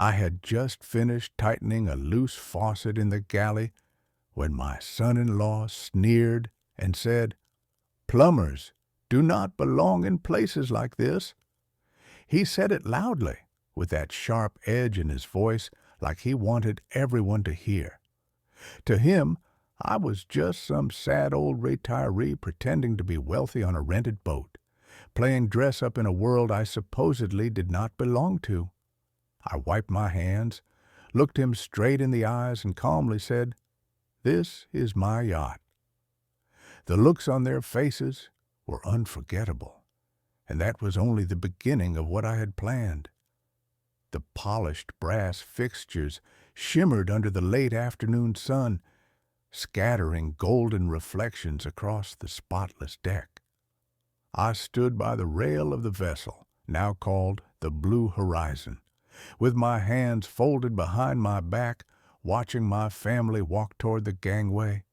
I had just finished tightening a loose faucet in the galley when my son-in-law sneered and said, "Plumbers do not belong in places like this." He said it loudly, with that sharp edge in his voice, like he wanted everyone to hear. To him, I was just some sad old retiree pretending to be wealthy on a rented boat, playing dress-up in a world I supposedly did not belong to. I wiped my hands, looked him straight in the eyes, and calmly said, "This is my yacht." The looks on their faces were unforgettable, and that was only the beginning of what I had planned. The polished brass fixtures shimmered under the late afternoon sun, scattering golden reflections across the spotless deck. I stood by the rail of the vessel, now called the Blue Horizon, with my hands folded behind my back, watching my family walk toward the gangway.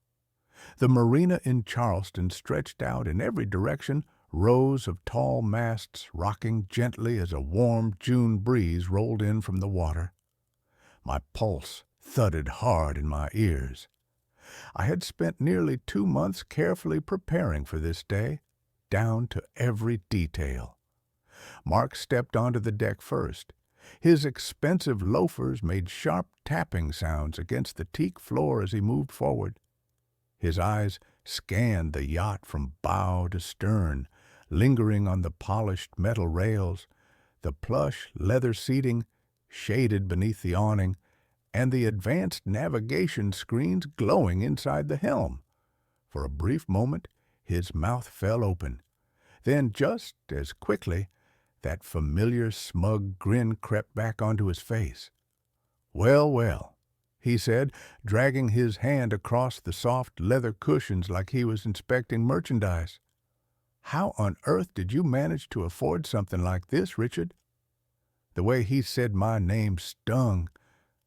The marina in Charleston stretched out in every direction, rows of tall masts rocking gently as a warm June breeze rolled in from the water. My pulse thudded hard in my ears. I had spent nearly 2 months carefully preparing for this day, down to every detail. Mark stepped onto the deck first. His expensive loafers made sharp tapping sounds against the teak floor as he moved forward. His eyes scanned the yacht from bow to stern, lingering on the polished metal rails, the plush leather seating shaded beneath the awning, and the advanced navigation screens glowing inside the helm. For a brief moment, his mouth fell open. Then, just as quickly, that familiar smug grin crept back onto his face. "Well, well," he said, dragging his hand across the soft leather cushions like he was inspecting merchandise. "How on earth did you manage to afford something like this, Richard?" The way he said my name stung.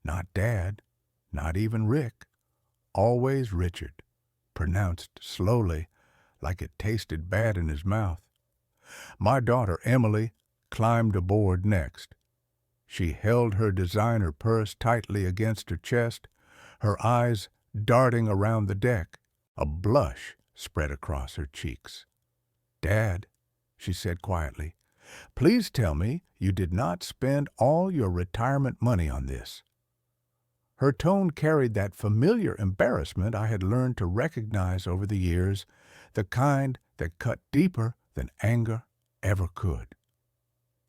Not Dad, not even Rick. Always Richard, pronounced slowly, like it tasted bad in his mouth. My daughter, Emily, climbed aboard next. She held her designer purse tightly against her chest, her eyes darting around the deck. A blush spread across her cheeks. "Dad," she said quietly, "please tell me you did not spend all your retirement money on this." Her tone carried that familiar embarrassment I had learned to recognize over the years, the kind that cut deeper than anger ever could.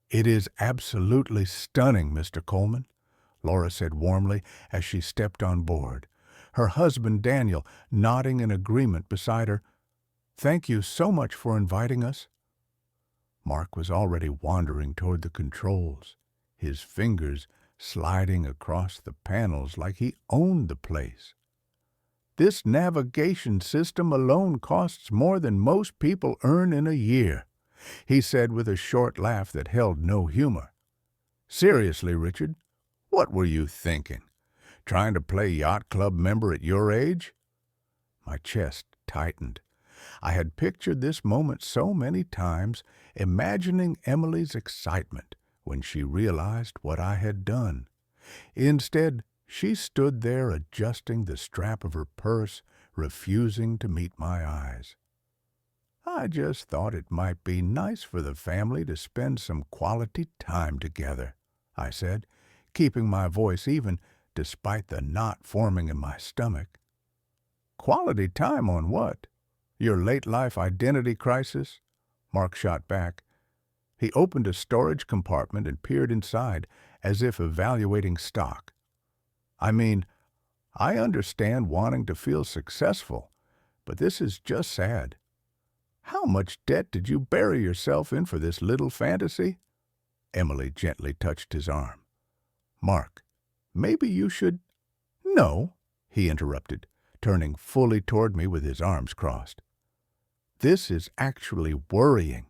"It is absolutely stunning, Mr. Coleman," Laura said warmly as she stepped on board, her husband Daniel nodding in agreement beside her. "Thank you so much for inviting us." Mark was already wandering toward the controls, his fingers sliding across the panels like he owned the place. "This navigation system alone costs more than most people earn in a year," he said with a short laugh that held no humor. "Seriously, Richard, what were you thinking? Trying to play yacht club member at your age?" My chest tightened. I had pictured this moment so many times, imagining Emily's excitement when she realized what I had done. Instead, she stood there adjusting the strap of her purse, refusing to meet my eyes. "I just thought it might be nice for the family to spend some quality time together," I said, keeping my voice even despite the knot forming in my stomach. "Quality time on what? Your late-life identity crisis?" Mark shot back. He opened a storage compartment and peered inside, as if evaluating stock. "I mean, I understand wanting to feel successful, but this is just sad. How much debt did you bury yourself in for this little fantasy?" Emily gently touched his arm. "Mark, maybe you should—" "No," he interrupted, turning fully toward me with his arms crossed. "This is actually worrying.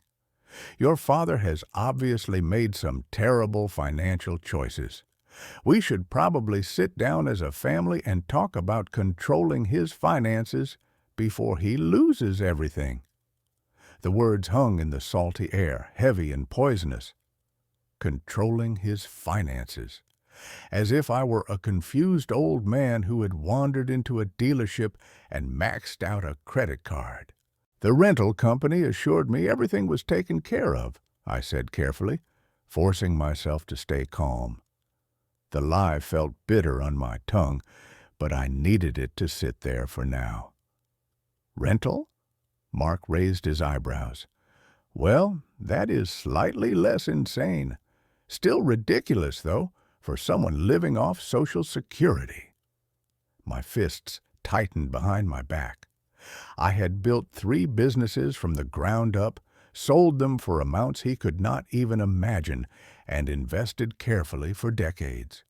Your father has obviously made some terrible financial choices. We should probably sit down as a family and talk about controlling his finances before he loses everything." The words hung in the salty air, heavy and poisonous. Controlling his finances. as if I were a confused old man who had wandered into a dealership and maxed out a credit card. The rental company assured me everything was taken care of, I said carefully, forcing myself to stay calm. The lie felt bitter on my tongue, but I needed it to sit there for now. Rental? Mark raised his eyebrows. Well, that is slightly less insane. Still ridiculous, though, for someone living off Social Security. My fists tightened behind my back. I had built 3 businesses from the ground up, sold them for amounts he could not even imagine, and invested carefully for decades.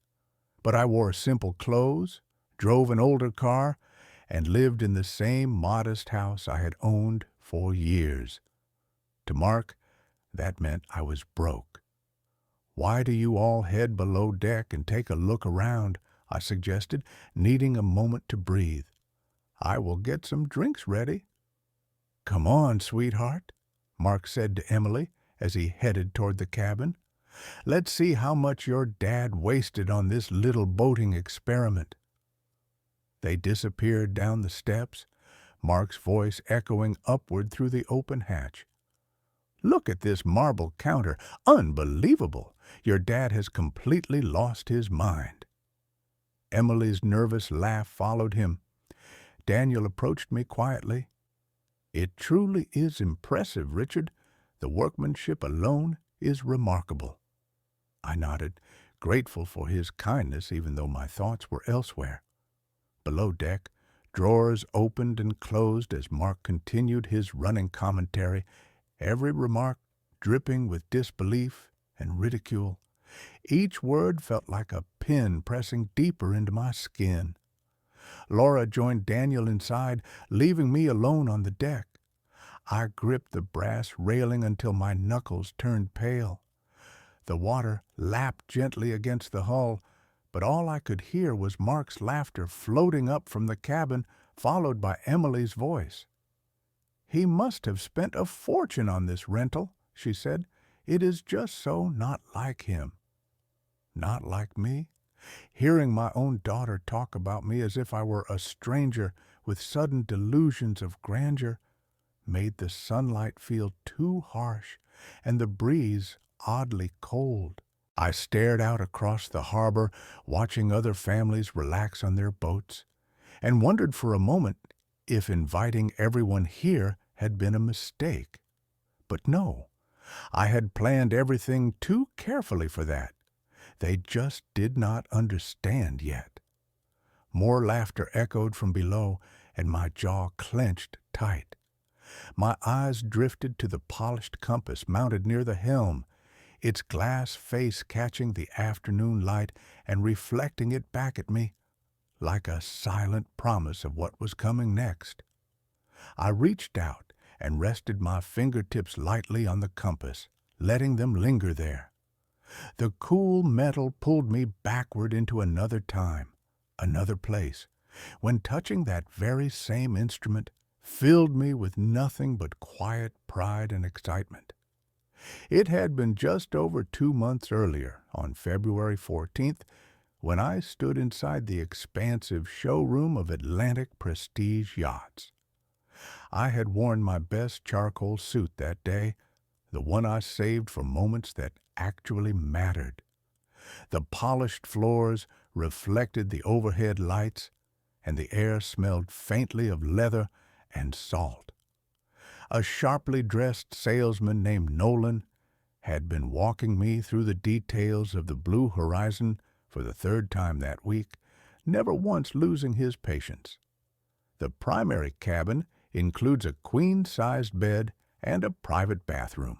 But I wore simple clothes, drove an older car, and lived in the same modest house I had owned for years. To Mark, that meant I was broke. Why do you all head below deck and take a look around? I suggested, needing a moment to breathe. I will get some drinks ready. Come on, sweetheart, Mark said to Emily as he headed toward the cabin. Let's see how much your dad wasted on this little boating experiment. They disappeared down the steps, Mark's voice echoing upward through the open hatch. Look at this marble counter. Unbelievable! Your dad has completely lost his mind. Emily's nervous laugh followed him. Daniel approached me quietly. It truly is impressive, Richard. The workmanship alone is remarkable. I nodded, grateful for his kindness even though my thoughts were elsewhere. Below deck, drawers opened and closed as Mark continued his running commentary, every remark dripping with disbelief and ridicule. Each word felt like a pin pressing deeper into my skin. Laura joined Daniel inside, leaving me alone on the deck. I gripped the brass railing until my knuckles turned pale. The water lapped gently against the hull, but all I could hear was Mark's laughter floating up from the cabin, followed by Emily's voice. He must have spent a fortune on this rental, she said. It is just so not like him. Not like me? Hearing my own daughter talk about me as if I were a stranger with sudden delusions of grandeur made the sunlight feel too harsh and the breeze oddly cold. I stared out across the harbor, watching other families relax on their boats, and wondered for a moment if inviting everyone here had been a mistake. But no, I had planned everything too carefully for that. They just did not understand yet. More laughter echoed from below, and my jaw clenched tight. My eyes drifted to the polished compass mounted near the helm, its glass face catching the afternoon light and reflecting it back at me, like a silent promise of what was coming next. I reached out and rested my fingertips lightly on the compass, letting them linger there. The cool metal pulled me backward into another time, another place, when touching that very same instrument filled me with nothing but quiet pride and excitement. It had been just over 2 months earlier, on February 14th, when I stood inside the expansive showroom of Atlantic Prestige Yachts. I had worn my best charcoal suit that day, the one I saved for moments that actually mattered. The polished floors reflected the overhead lights, and the air smelled faintly of leather and salt. A sharply dressed salesman named Nolan had been walking me through the details of the Blue Horizon for the 3rd time that week, never once losing his patience. The primary cabin includes a queen-sized bed and a private bathroom,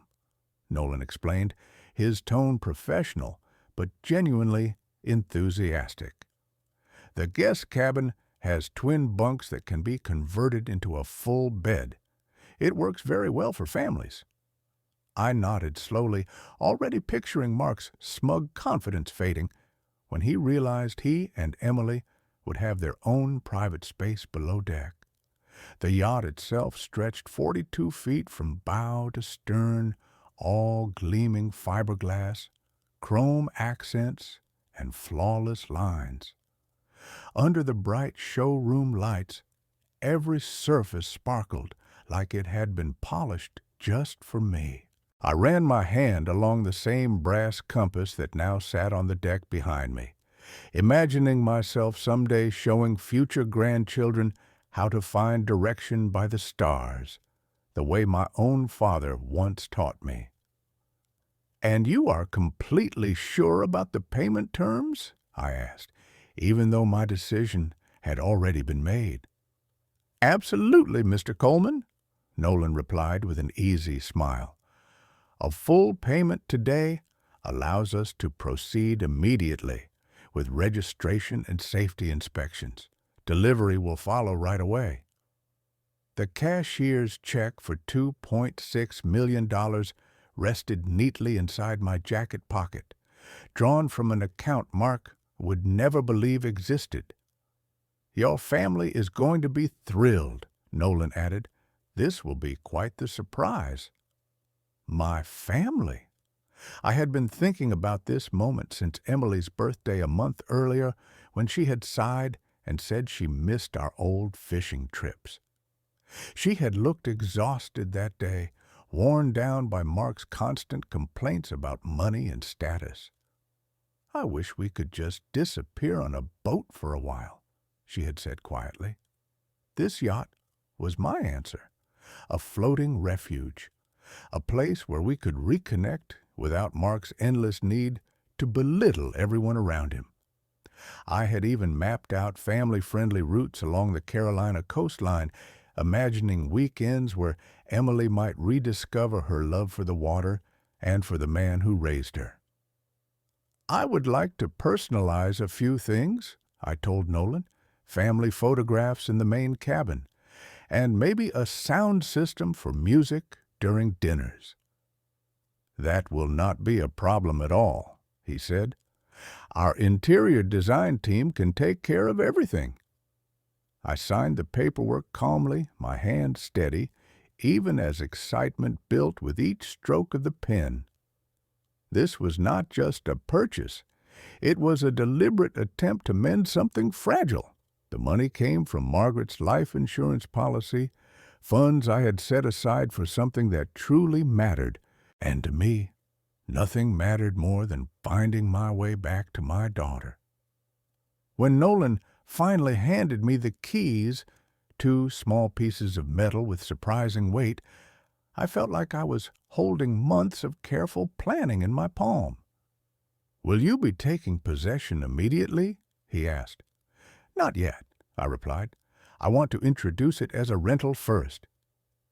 Nolan explained, his tone professional but genuinely enthusiastic. The guest cabin has twin bunks that can be converted into a full bed. It works very well for families. I nodded slowly, already picturing Mark's smug confidence fading when he realized he and Emily would have their own private space below deck. The yacht itself stretched 42 feet from bow to stern, all gleaming fiberglass, chrome accents, and flawless lines. Under the bright showroom lights, every surface sparkled like it had been polished just for me. I ran my hand along the same brass compass that now sat on the deck behind me, imagining myself someday showing future grandchildren how to find direction by the stars, the way my own father once taught me. "And you are completely sure about the payment terms?" I asked, even though my decision had already been made. "Absolutely, Mr. Coleman," Nolan replied with an easy smile. "A full payment today allows us to proceed immediately with registration and safety inspections. Delivery will follow right away." The cashier's check for $2.6 million rested neatly inside my jacket pocket, drawn from an account Mark would never believe existed. "Your family is going to be thrilled," Nolan added. "This will be quite the surprise." My family? I had been thinking about this moment since Emily's birthday a month earlier, when she had sighed and said she missed our old fishing trips. She had looked exhausted that day, worn down by Mark's constant complaints about money and status. "I wish we could just disappear on a boat for a while," she had said quietly. This yacht was my answer, a floating refuge, a place where we could reconnect without Mark's endless need to belittle everyone around him. I had even mapped out family-friendly routes along the Carolina coastline, imagining weekends where Emily might rediscover her love for the water and for the man who raised her. "I would like to personalize a few things," I told Nolan. "Family photographs in the main cabin, and maybe a sound system for music during dinners." "That will not be a problem at all," he said. "Our interior design team can take care of everything." I signed the paperwork calmly, my hand steady, even as excitement built with each stroke of the pen. This was not just a purchase. It was a deliberate attempt to mend something fragile. The money came from Margaret's life insurance policy, funds I had set aside for something that truly mattered, and to me, nothing mattered more than finding my way back to my daughter. When Nolan finally handed me the keys, 2 small pieces of metal with surprising weight, I felt like I was holding months of careful planning in my palm. "Will you be taking possession immediately?" he asked. "Not yet," I replied. "I want to introduce it as a rental first.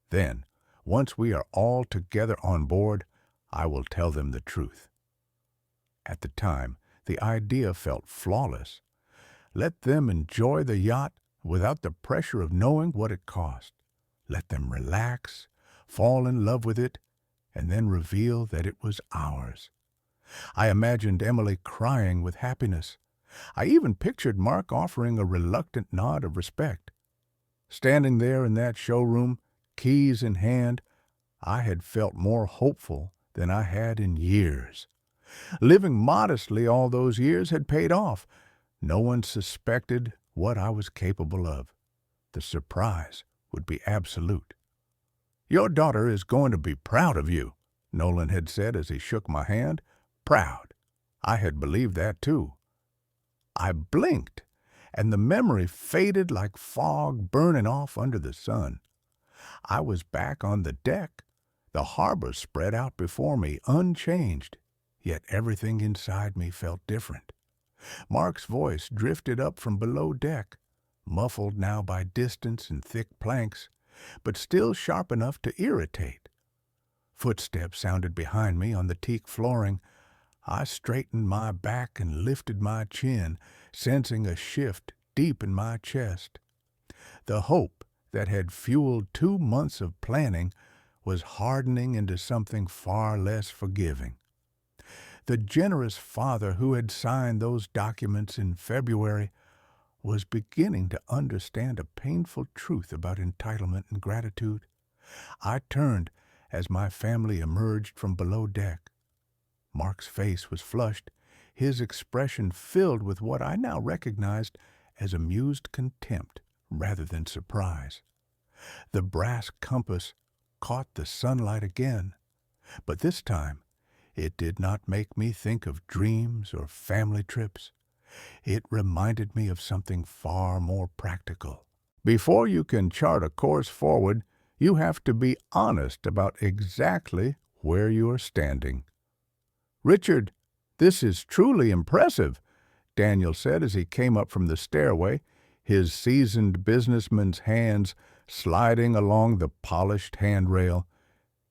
Then, once we are all together on board, I will tell them the truth." At the time, the idea felt flawless. Let them enjoy the yacht without the pressure of knowing what it cost. Let them relax, fall in love with it, and then reveal that it was ours. I imagined Emily crying with happiness. I even pictured Mark offering a reluctant nod of respect. Standing there in that showroom, keys in hand, I had felt more hopeful than I had in years. Living modestly all those years had paid off. No one suspected what I was capable of. The surprise would be absolute. "Your daughter is going to be proud of you," Nolan had said as he shook my hand. Proud. I had believed that too. I blinked, and the memory faded like fog burning off under the sun. I was back on the deck. The harbor spread out before me, unchanged, yet everything inside me felt different. Mark's voice drifted up from below deck, muffled now by distance and thick planks, but still sharp enough to irritate. Footsteps sounded behind me on the teak flooring. I straightened my back and lifted my chin, sensing a shift deep in my chest. The hope that had fueled 2 months of planning was hardening into something far less forgiving. The generous father who had signed those documents in February was beginning to understand a painful truth about entitlement and gratitude. I turned as my family emerged from below deck. Mark's face was flushed, his expression filled with what I now recognized as amused contempt rather than surprise. The brass compass caught the sunlight again, but this time it did not make me think of dreams or family trips. It reminded me of something far more practical. Before you can chart a course forward, you have to be honest about exactly where you are standing. "Richard, this is truly impressive," Daniel said as he came up from the stairway, his seasoned businessman's hands sliding along the polished handrail.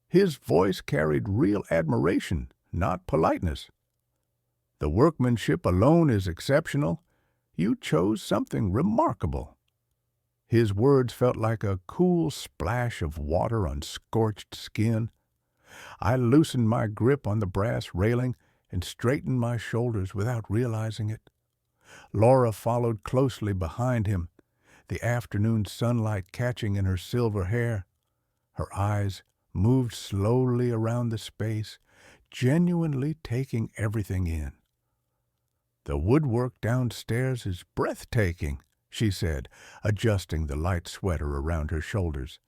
His voice carried real admiration, not politeness. "The workmanship alone is exceptional. You chose something remarkable." His words felt like a cool splash of water on scorched skin. I loosened my grip on the brass railing and straightened my shoulders without realizing it. Laura followed closely behind him, the afternoon sunlight catching in her silver hair. Her eyes moved slowly around the space, genuinely taking everything in. "The woodwork downstairs is breathtaking," she said, adjusting the light sweater around her shoulders.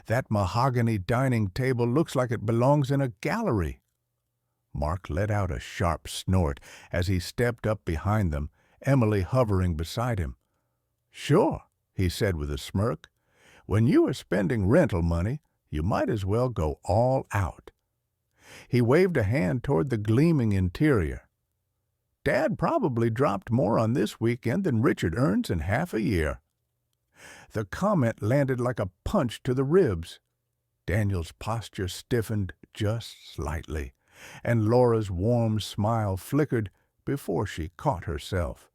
"That mahogany dining table looks like it belongs in a gallery." Mark let out a sharp snort as he stepped up behind them, Emily hovering beside him. "Sure," he said with a smirk. "When you are spending rental money, you might as well go all out." He waved a hand toward the gleaming interior. "Dad probably dropped more on this weekend than Richard earns in half a year." The comment landed like a punch to the ribs. Daniel's posture stiffened just slightly, and Laura's warm smile flickered before she caught herself.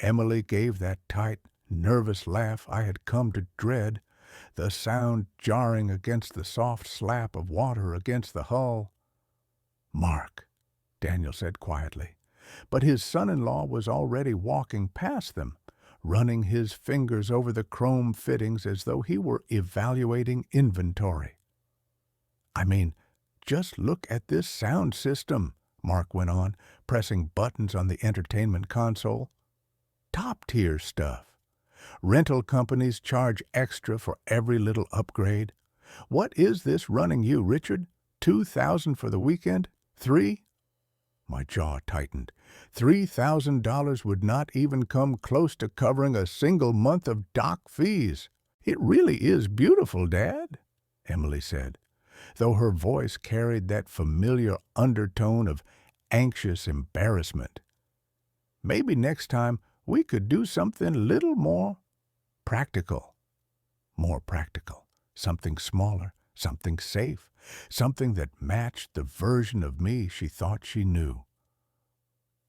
Emily gave that tight, nervous laugh I had come to dread, the sound jarring against the soft slap of water against the hull. "Mark," Daniel said quietly, but his son-in-law was already walking past them, running his fingers over the chrome fittings as though he were evaluating inventory. "I mean, just look at this sound system," Mark went on, pressing buttons on the entertainment console. "Top-tier stuff. Rental companies charge extra for every little upgrade. What is this running you, Richard? $2,000 for the weekend? $3,000? My jaw tightened. $3,000 would not even come close to covering a single month of dock fees. "It really is beautiful, Dad," Emily said, though her voice carried that familiar undertone of anxious embarrassment. "Maybe next time we could do something a little more practical." More practical. Something smaller, something safe, something that matched the version of me she thought she knew.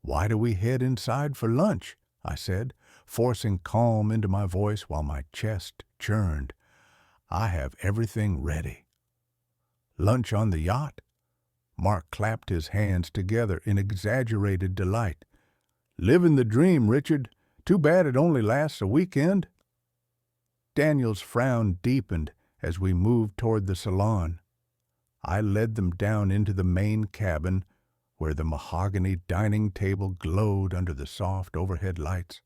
"Why do we head inside for lunch?" I said, forcing calm into my voice while my chest churned. "I have everything ready." "Lunch on the yacht?" Mark clapped his hands together in exaggerated delight. "Living the dream, Richard. Too bad it only lasts a weekend." Daniel's frown deepened as we moved toward the salon. I led them down into the main cabin, where the mahogany dining table glowed under the soft overhead lights.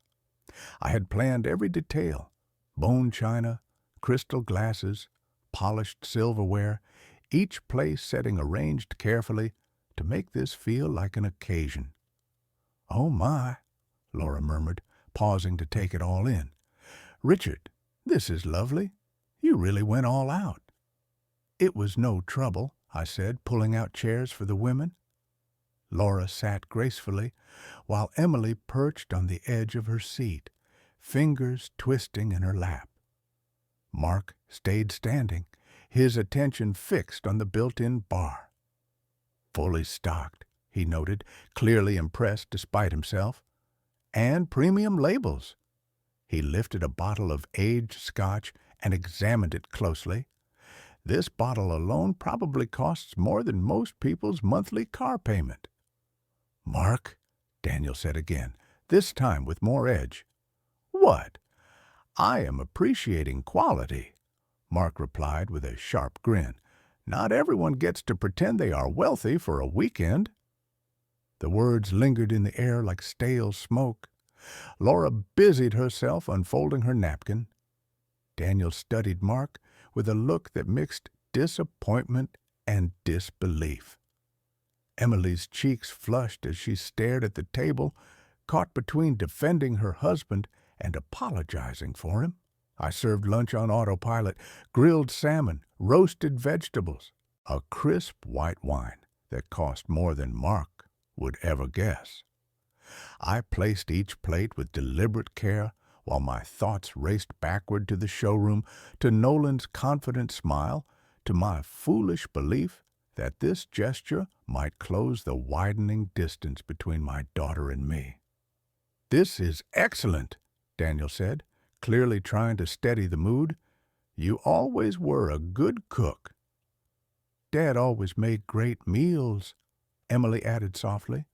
I had planned every detail: bone china, crystal glasses, polished silverware, each place setting arranged carefully to make this feel like an occasion. "Oh my," Laura murmured, pausing to take it all in. "Richard, this is lovely. You really went all out." "It was no trouble," I said, pulling out chairs for the women. Laura sat gracefully, while Emily perched on the edge of her seat, fingers twisting in her lap. Mark stayed standing, his attention fixed on the built-in bar. "Fully stocked," he noted, clearly impressed despite himself. "And premium labels." He lifted a bottle of aged scotch and examined it closely. "This bottle alone probably costs more than most people's monthly car payment." "Mark," Daniel said again, this time with more edge. "What?" "I am appreciating quality," Mark replied with a sharp grin. "Not everyone gets to pretend they are wealthy for a weekend." The words lingered in the air like stale smoke. Laura busied herself unfolding her napkin. Daniel studied Mark with a look that mixed disappointment and disbelief. Emily's cheeks flushed as she stared at the table, caught between defending her husband and apologizing for him. I served lunch on autopilot, grilled salmon, roasted vegetables, a crisp white wine that cost more than Mark would ever guess. I placed each plate with deliberate care while my thoughts raced backward to the showroom, to Nolan's confident smile, to my foolish belief that this gesture might close the widening distance between my daughter and me. "This is excellent," Daniel said, clearly trying to steady the mood. "You always were a good cook." "Dad always made great meals," Emily added softly.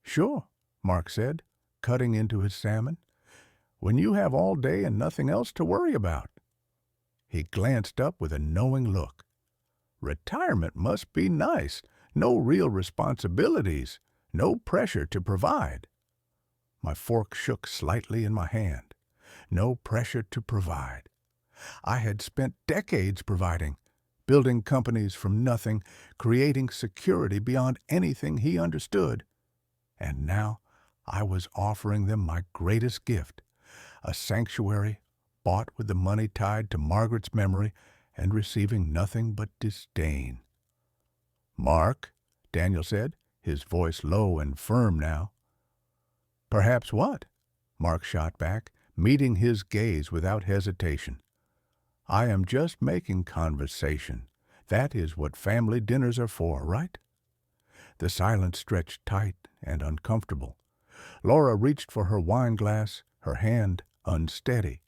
"Sure," Mark said, cutting into his salmon, "when you have all day and nothing else to worry about." He glanced up with a knowing look. "Retirement must be nice. No real responsibilities, no pressure to provide." My fork shook slightly in my hand. No pressure to provide. I had spent decades providing, building companies from nothing, creating security beyond anything he understood. And now I was offering them my greatest gift, a sanctuary bought with the money tied to Margaret's memory and receiving nothing but disdain. "Mark," Daniel said, his voice low and firm now. "Perhaps what?" Mark shot back, meeting his gaze without hesitation. "I am just making conversation. That is what family dinners are for, right?" The silence stretched tight and uncomfortable. Laura reached for her wine glass, her hand unsteady.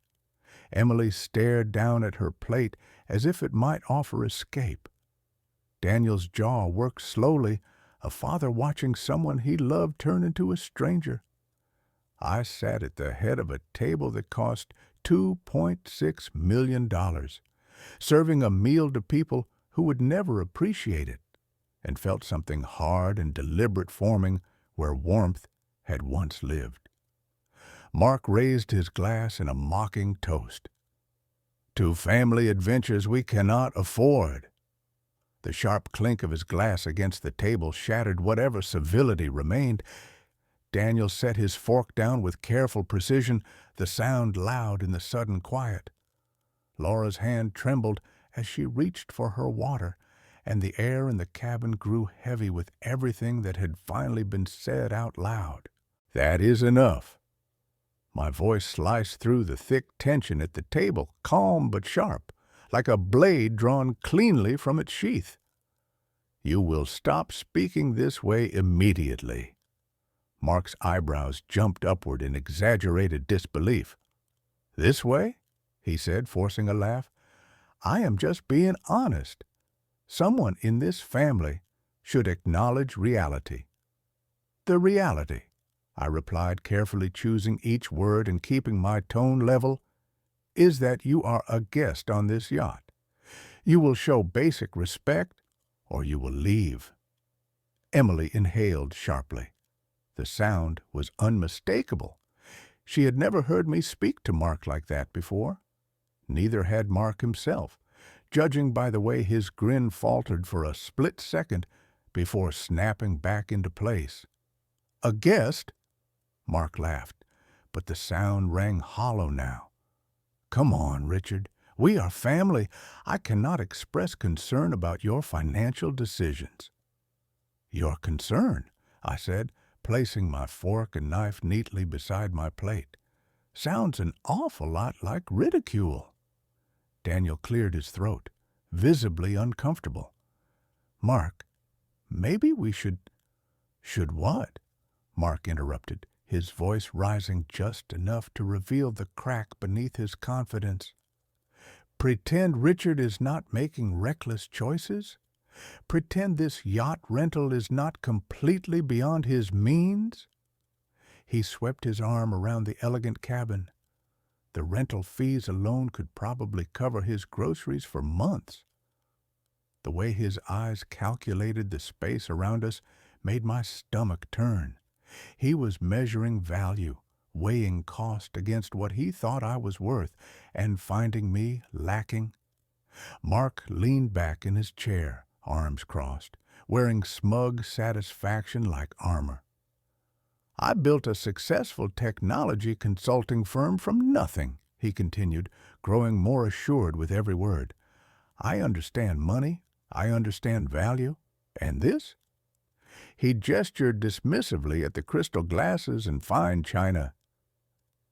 Emily stared down at her plate as if it might offer escape. Daniel's jaw worked slowly, a father watching someone he loved turn into a stranger. I sat at the head of a table that cost $2.6 million, serving a meal to people who would never appreciate it, and felt something hard and deliberate forming where warmth had once lived. Mark raised his glass in a mocking toast. "To family adventures we cannot afford." The sharp clink of his glass against the table shattered whatever civility remained. Daniel set his fork down with careful precision, the sound loud in the sudden quiet. Laura's hand trembled as she reached for her water, and the air in the cabin grew heavy with everything that had finally been said out loud. "That is enough." My voice sliced through the thick tension at the table, calm but sharp, like a blade drawn cleanly from its sheath. "You will stop speaking this way immediately." Mark's eyebrows jumped upward in exaggerated disbelief. "This way?" he said, forcing a laugh. "I am just being honest. Someone in this family should acknowledge reality." "The reality," I replied, carefully choosing each word and keeping my tone level, "is that you are a guest on this yacht. You will show basic respect, or you will leave." Emily inhaled sharply. The sound was unmistakable. She had never heard me speak to Mark like that before. Neither had Mark himself, judging by the way his grin faltered for a split second before snapping back into place. "A guest?" Mark laughed, but the sound rang hollow now. "Come on, Richard. We are family. I cannot express concern about your financial decisions." "Your concern?" I said, placing my fork and knife neatly beside my plate. "Sounds an awful lot like ridicule." Daniel cleared his throat, visibly uncomfortable. "Mark, maybe we should—" "Should what?" Mark interrupted, his voice rising just enough to reveal the crack beneath his confidence. "Pretend Richard is not making reckless choices? Pretend this yacht rental is not completely beyond his means?" He swept his arm around the elegant cabin. The rental fees alone could probably cover his groceries for months. The way his eyes calculated the space around us made my stomach turn. He was measuring value, weighing cost against what he thought I was worth, and finding me lacking. Mark leaned back in his chair, arms crossed, wearing smug satisfaction like armor. I built a successful technology consulting firm from nothing, he continued, growing more assured with every word. I understand money, I understand value, and this? He gestured dismissively at the crystal glasses and fine china.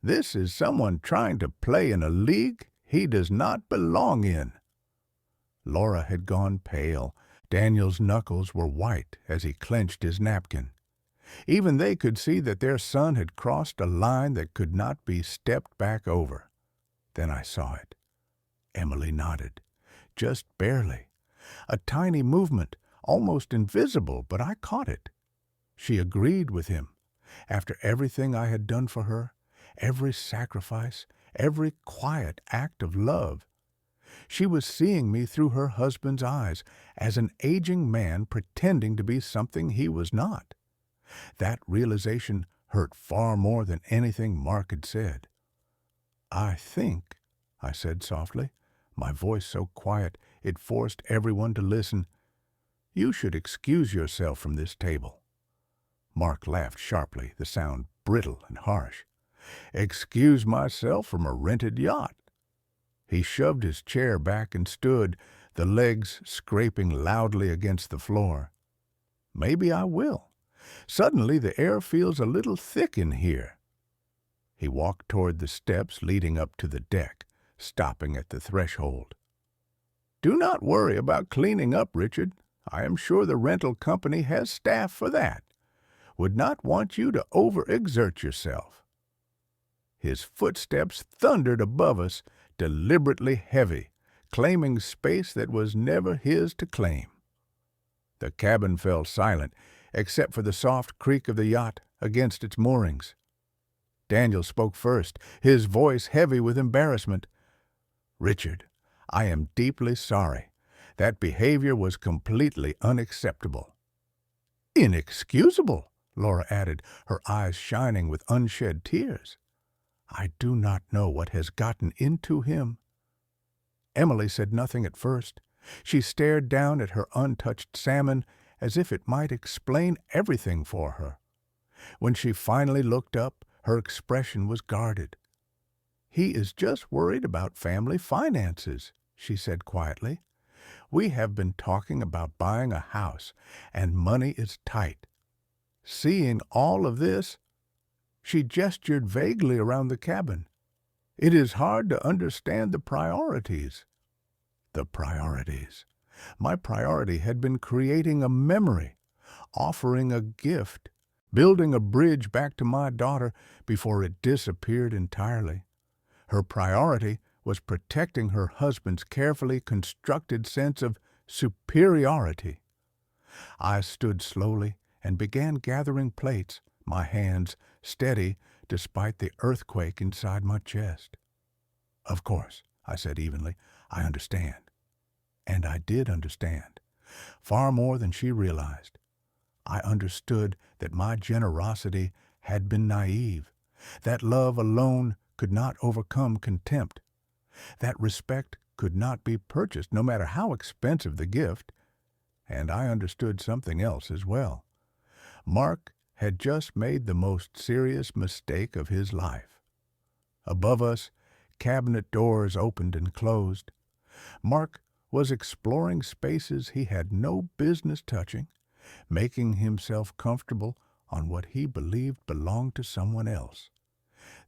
This is someone trying to play in a league he does not belong in. Laura had gone pale. Daniel's knuckles were white as he clenched his napkin. Even they could see that their son had crossed a line that could not be stepped back over. Then I saw it. Emily nodded. Just barely. A tiny movement, almost invisible, but I caught it. She agreed with him. After everything I had done for her, every sacrifice, every quiet act of love, she was seeing me through her husband's eyes as an aging man pretending to be something he was not. That realization hurt far more than anything Mark had said. I think, I said softly, my voice so quiet it forced everyone to listen, you should excuse yourself from this table. Mark laughed sharply, the sound brittle and harsh. Excuse myself from a rented yacht. He shoved his chair back and stood, the legs scraping loudly against the floor. Maybe I will. Suddenly the air feels a little thick in here. He walked toward the steps leading up to the deck, stopping at the threshold. Do not worry about cleaning up, Richard. I am sure the rental company has staff for that. Would not want you to overexert yourself. His footsteps thundered above us, deliberately heavy, claiming space that was never his to claim. The cabin fell silent, except for the soft creak of the yacht against its moorings. Daniel spoke first, his voice heavy with embarrassment. Richard, I am deeply sorry. That behavior was completely unacceptable. Inexcusable, Laura added, her eyes shining with unshed tears. I do not know what has gotten into him. Emily said nothing at first. She stared down at her untouched salmon as if it might explain everything for her. When she finally looked up, her expression was guarded. He is just worried about family finances, she said quietly. We have been talking about buying a house, and money is tight. Seeing all of this, she gestured vaguely around the cabin. It is hard to understand the priorities. The priorities. My priority had been creating a memory, offering a gift, building a bridge back to my daughter before it disappeared entirely. Her priority was protecting her husband's carefully constructed sense of superiority. I stood slowly and began gathering plates, my hands steady despite the earthquake inside my chest. Of course, I said evenly, I understand. And I did understand, far more than she realized. I understood that my generosity had been naive, that love alone could not overcome contempt, that respect could not be purchased no matter how expensive the gift, and I understood something else as well. Mark had just made the most serious mistake of his life. Above us, cabinet doors opened and closed. Mark was exploring spaces he had no business touching, making himself comfortable on what he believed belonged to someone else.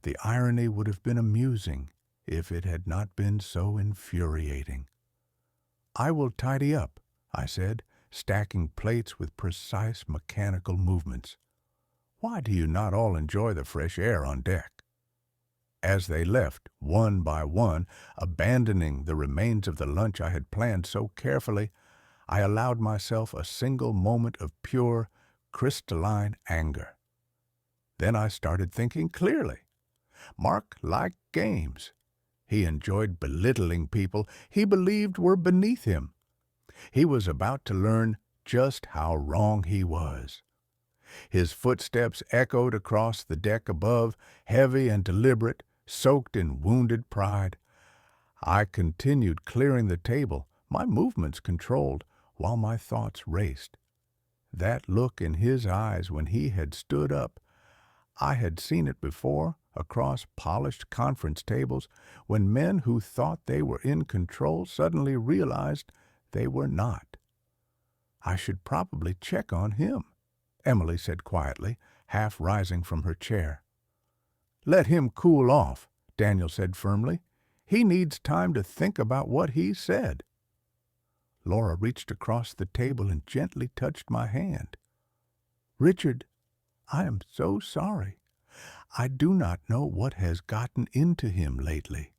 The irony would have been amusing if it had not been so infuriating. I will tidy up, I said, stacking plates with precise mechanical movements. Why do you not all enjoy the fresh air on deck? As they left, one by one, abandoning the remains of the lunch I had planned so carefully, I allowed myself a single moment of pure, crystalline anger. Then I started thinking clearly. Mark liked games. He enjoyed belittling people he believed were beneath him. He was about to learn just how wrong he was. His footsteps echoed across the deck above, heavy and deliberate, soaked in wounded pride. I continued clearing the table, my movements controlled, while my thoughts raced. That look in his eyes when he had stood up, I had seen it before across polished conference tables when men who thought they were in control suddenly realized they were not. I should probably check on him, Emily said quietly, half rising from her chair. Let him cool off, Daniel said firmly. He needs time to think about what he said. Laura reached across the table and gently touched my hand. Richard, I am so sorry. I do not know what has gotten into him lately.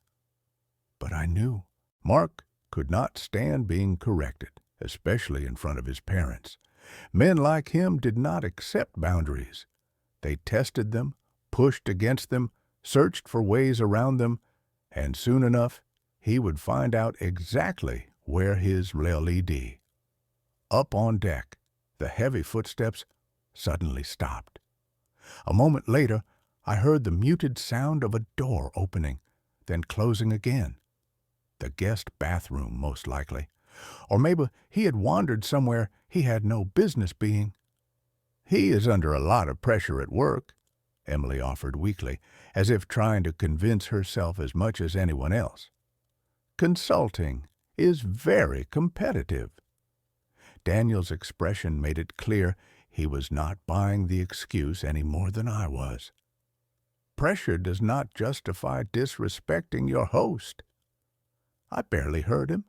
But I knew. Mark could not stand being corrected, especially in front of his parents. Men like him did not accept boundaries. They tested them, pushed against them, searched for ways around them, and soon enough he would find out exactly where his LED. Up on deck, the heavy footsteps suddenly stopped. A moment later, I heard the muted sound of a door opening, then closing again. The guest bathroom, most likely. Or maybe he had wandered somewhere he had no business being. He is under a lot of pressure at work, Emily offered weakly, as if trying to convince herself as much as anyone else. Consulting is very competitive. Daniel's expression made it clear he was not buying the excuse any more than I was. Pressure does not justify disrespecting your host. I barely heard him.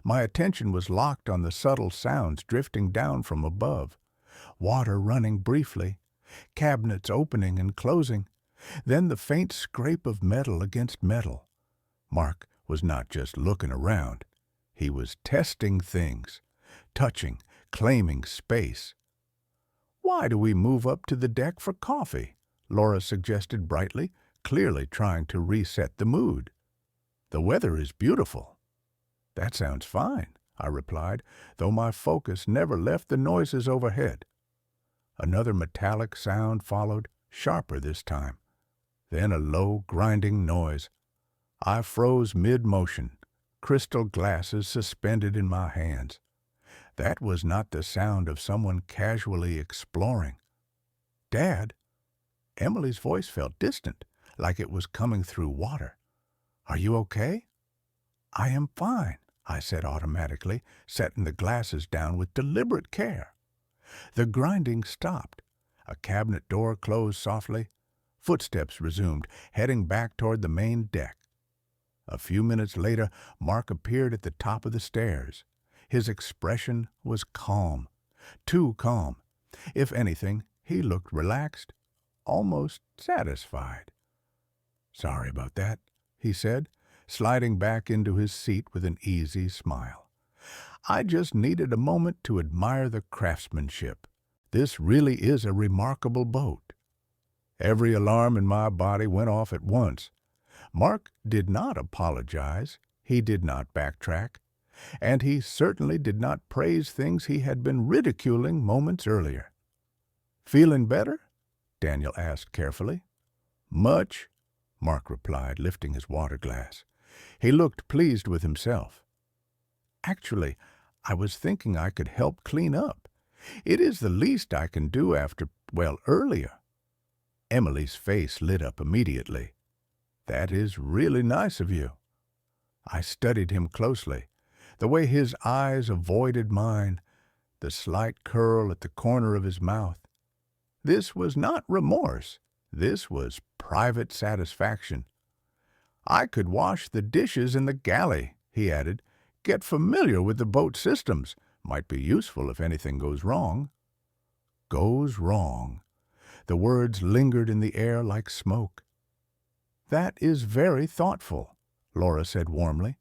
My attention was locked on the subtle sounds drifting down from above. Water running briefly, cabinets opening and closing, then the faint scrape of metal against metal. Mark was not just looking around. He was testing things, touching, claiming space. Why do we move up to the deck for coffee? Laura suggested brightly, clearly trying to reset the mood. The weather is beautiful. That sounds fine, I replied, though my focus never left the noises overhead. Another metallic sound followed, sharper this time. Then a low, grinding noise. I froze mid-motion, crystal glasses suspended in my hands. That was not the sound of someone casually exploring. Dad? Emily's voice felt distant, like it was coming through water. Are you okay? I am fine, I said automatically, setting the glasses down with deliberate care. The grinding stopped. A cabinet door closed softly. Footsteps resumed, heading back toward the main deck. A few minutes later, Mark appeared at the top of the stairs. His expression was calm, too calm. If anything, he looked relaxed, almost satisfied. Sorry about that, he said, sliding back into his seat with an easy smile. I just needed a moment to admire the craftsmanship. This really is a remarkable boat. Every alarm in my body went off at once. Mark did not apologize. He did not backtrack. And he certainly did not praise things he had been ridiculing moments earlier. Feeling better? Daniel asked carefully. Much, Mark replied, lifting his water glass. He looked pleased with himself. Actually, I was thinking I could help clean up. It is the least I can do after, earlier. Emily's face lit up immediately. That is really nice of you. I studied him closely. The way his eyes avoided mine, the slight curl at the corner of his mouth. This was not remorse. This was private satisfaction. I could wash the dishes in the galley, he added. Get familiar with the boat systems. Might be useful if anything goes wrong. Goes wrong. The words lingered in the air like smoke. That is very thoughtful, Laura said warmly.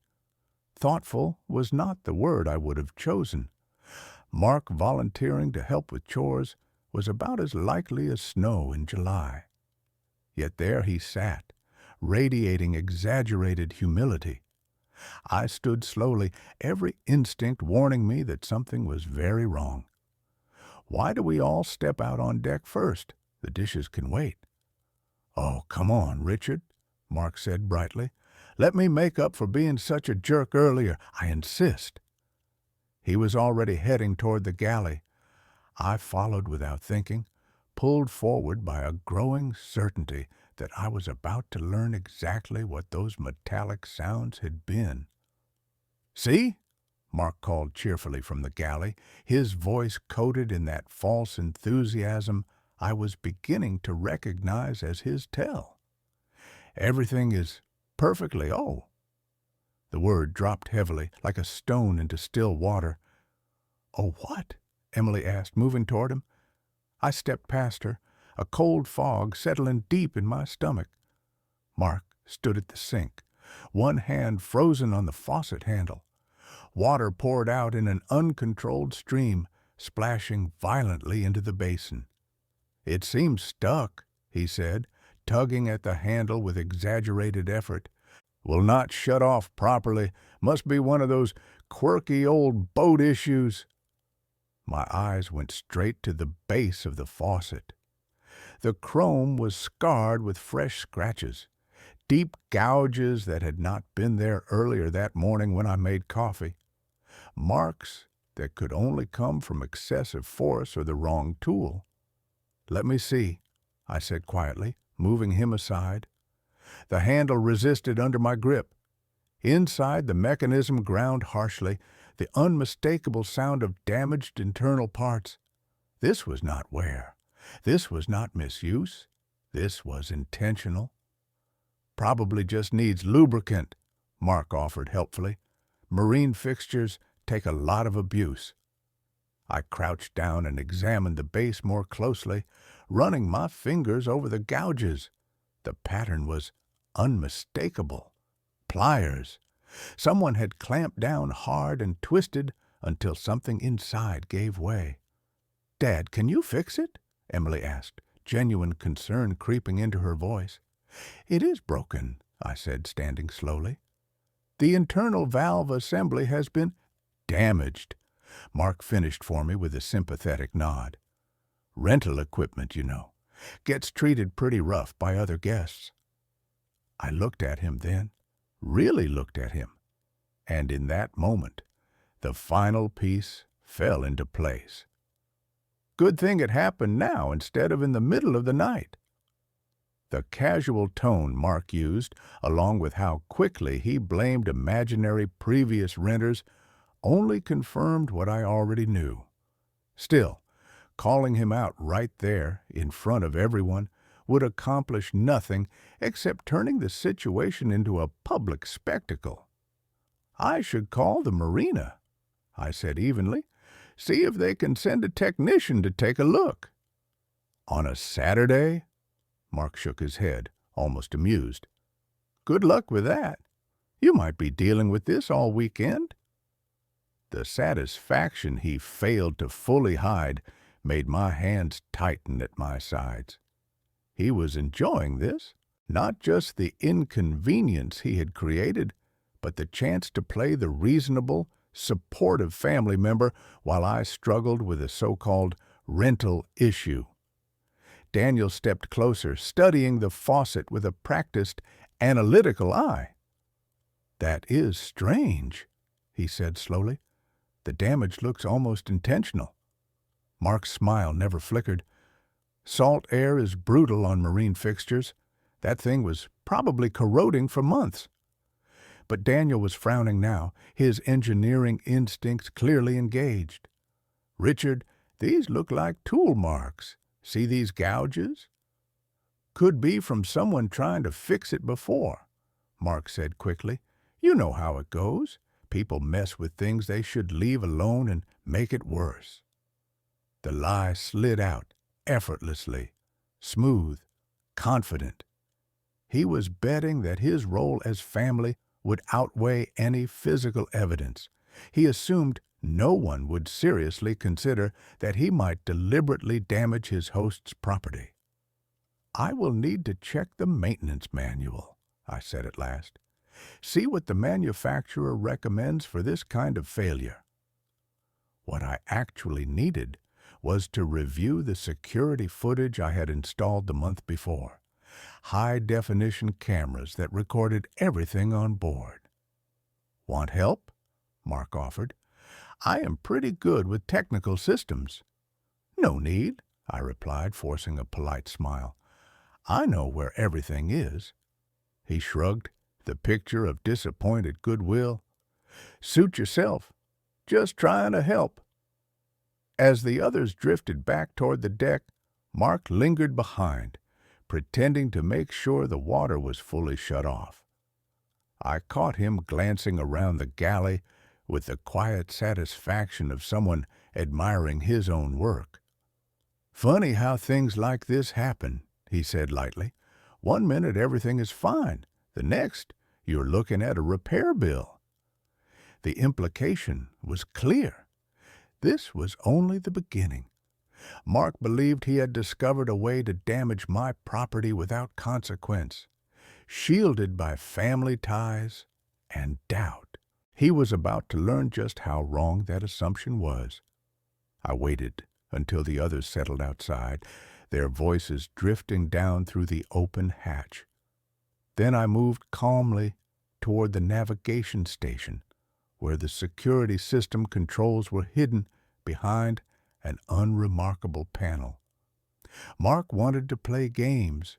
Thoughtful was not the word I would have chosen. Mark volunteering to help with chores was about as likely as snow in July. Yet there he sat, radiating exaggerated humility. I stood slowly, every instinct warning me that something was very wrong. Why do we all step out on deck first? The dishes can wait." "Oh, come on, Richard," Mark said brightly. "Let me make up for being such a jerk earlier. I insist." He was already heading toward the galley. I followed without thinking, pulled forward by a growing certainty that I was about to learn exactly what those metallic sounds had been. "See?" Mark called cheerfully from the galley, his voice coated in that false enthusiasm I was beginning to recognize as his tell. "Everything is perfectly, oh." The word dropped heavily, like a stone into still water. "Oh, what?" Emily asked, moving toward him. I stepped past her, a cold fog settling deep in my stomach. Mark stood at the sink, one hand frozen on the faucet handle. Water poured out in an uncontrolled stream, splashing violently into the basin. "It seems stuck," he said, tugging at the handle with exaggerated effort. "Will not shut off properly. Must be one of those quirky old boat issues." My eyes went straight to the base of the faucet. The chrome was scarred with fresh scratches, deep gouges that had not been there earlier that morning when I made coffee. Marks that could only come from excessive force or the wrong tool. "Let me see," I said quietly, moving him aside. The handle resisted under my grip. Inside, the mechanism ground harshly, the unmistakable sound of damaged internal parts. This was not wear. This was not misuse. This was intentional. "Probably just needs lubricant," Mark offered helpfully. "Marine fixtures take a lot of abuse." I crouched down and examined the base more closely, running my fingers over the gouges. The pattern was unmistakable. Pliers. Someone had clamped down hard and twisted until something inside gave way. "Dad, can you fix it?" Emily asked, genuine concern creeping into her voice. "It is broken," I said, standing slowly. "The internal valve assembly has been damaged," Mark finished for me with a sympathetic nod. "Rental equipment, you know. Gets treated pretty rough by other guests." I looked at him then, really looked at him, and in that moment, the final piece fell into place. Good thing it happened now instead of in the middle of the night. The casual tone Mark used, along with how quickly he blamed imaginary previous renters, only confirmed what I already knew. Still, calling him out right there, in front of everyone, would accomplish nothing except turning the situation into a public spectacle. "I should call the marina," I said evenly. "See if they can send a technician to take a look." "On a Saturday?" Mark shook his head, almost amused. "Good luck with that. You might be dealing with this all weekend." The satisfaction he failed to fully hide made my hands tighten at my sides. He was enjoying this, not just the inconvenience he had created, but the chance to play the reasonable, supportive family member while I struggled with a so-called rental issue. Daniel stepped closer, studying the faucet with a practiced, analytical eye. "That is strange," he said slowly. "The damage looks almost intentional." Mark's smile never flickered. "Salt air is brutal on marine fixtures. That thing was probably corroding for months." But Daniel was frowning now, his engineering instincts clearly engaged. "Richard, these look like tool marks. See these gouges?" "Could be from someone trying to fix it before," Mark said quickly. "You know how it goes. People mess with things they should leave alone and make it worse." The lie slid out effortlessly, smooth, confident. He was betting that his role as family would outweigh any physical evidence. He assumed no one would seriously consider that he might deliberately damage his host's property. "I will need to check the maintenance manual," I said at last. "See what the manufacturer recommends for this kind of failure." What I actually needed was to review the security footage I had installed the month before. High-definition cameras that recorded everything on board. "Want help?" Mark offered. "I am pretty good with technical systems." "No need," I replied, forcing a polite smile. "I know where everything is." He shrugged, the picture of disappointed goodwill. "Suit yourself. Just trying to help." As the others drifted back toward the deck, Mark lingered behind, pretending to make sure the water was fully shut off. I caught him glancing around the galley with the quiet satisfaction of someone admiring his own work. "Funny how things like this happen," he said lightly. "One minute everything is fine. The next, you're looking at a repair bill." The implication was clear. This was only the beginning. Mark believed he had discovered a way to damage my property without consequence, shielded by family ties and doubt. He was about to learn just how wrong that assumption was. I waited until the others settled outside, their voices drifting down through the open hatch. Then I moved calmly toward the navigation station, where the security system controls were hidden behind an unremarkable panel. Mark wanted to play games.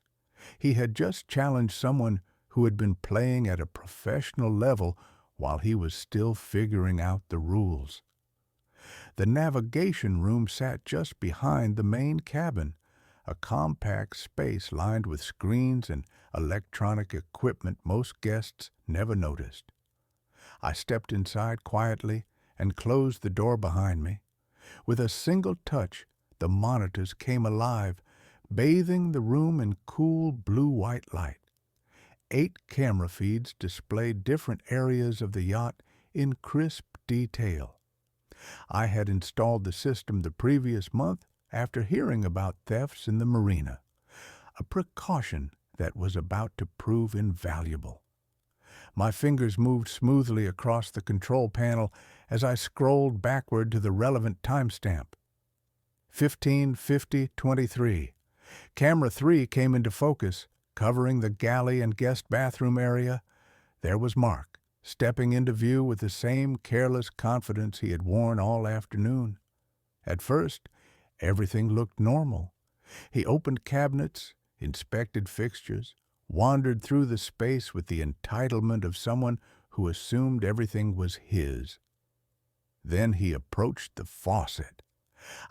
He had just challenged someone who had been playing at a professional level while he was still figuring out the rules. The navigation room sat just behind the main cabin, a compact space lined with screens and electronic equipment most guests never noticed. I stepped inside quietly and closed the door behind me. With a single touch, the monitors came alive, bathing the room in cool blue-white light. 8 camera feeds displayed different areas of the yacht in crisp detail. I had installed the system the previous month after hearing about thefts in the marina, a precaution that was about to prove invaluable. My fingers moved smoothly across the control panel as I scrolled backward to the relevant timestamp. 15:50:23. Camera 3 came into focus, covering the galley and guest bathroom area. There was Mark, stepping into view with the same careless confidence he had worn all afternoon. At first, everything looked normal. He opened cabinets, inspected fixtures, wandered through the space with the entitlement of someone who assumed everything was his. Then he approached the faucet.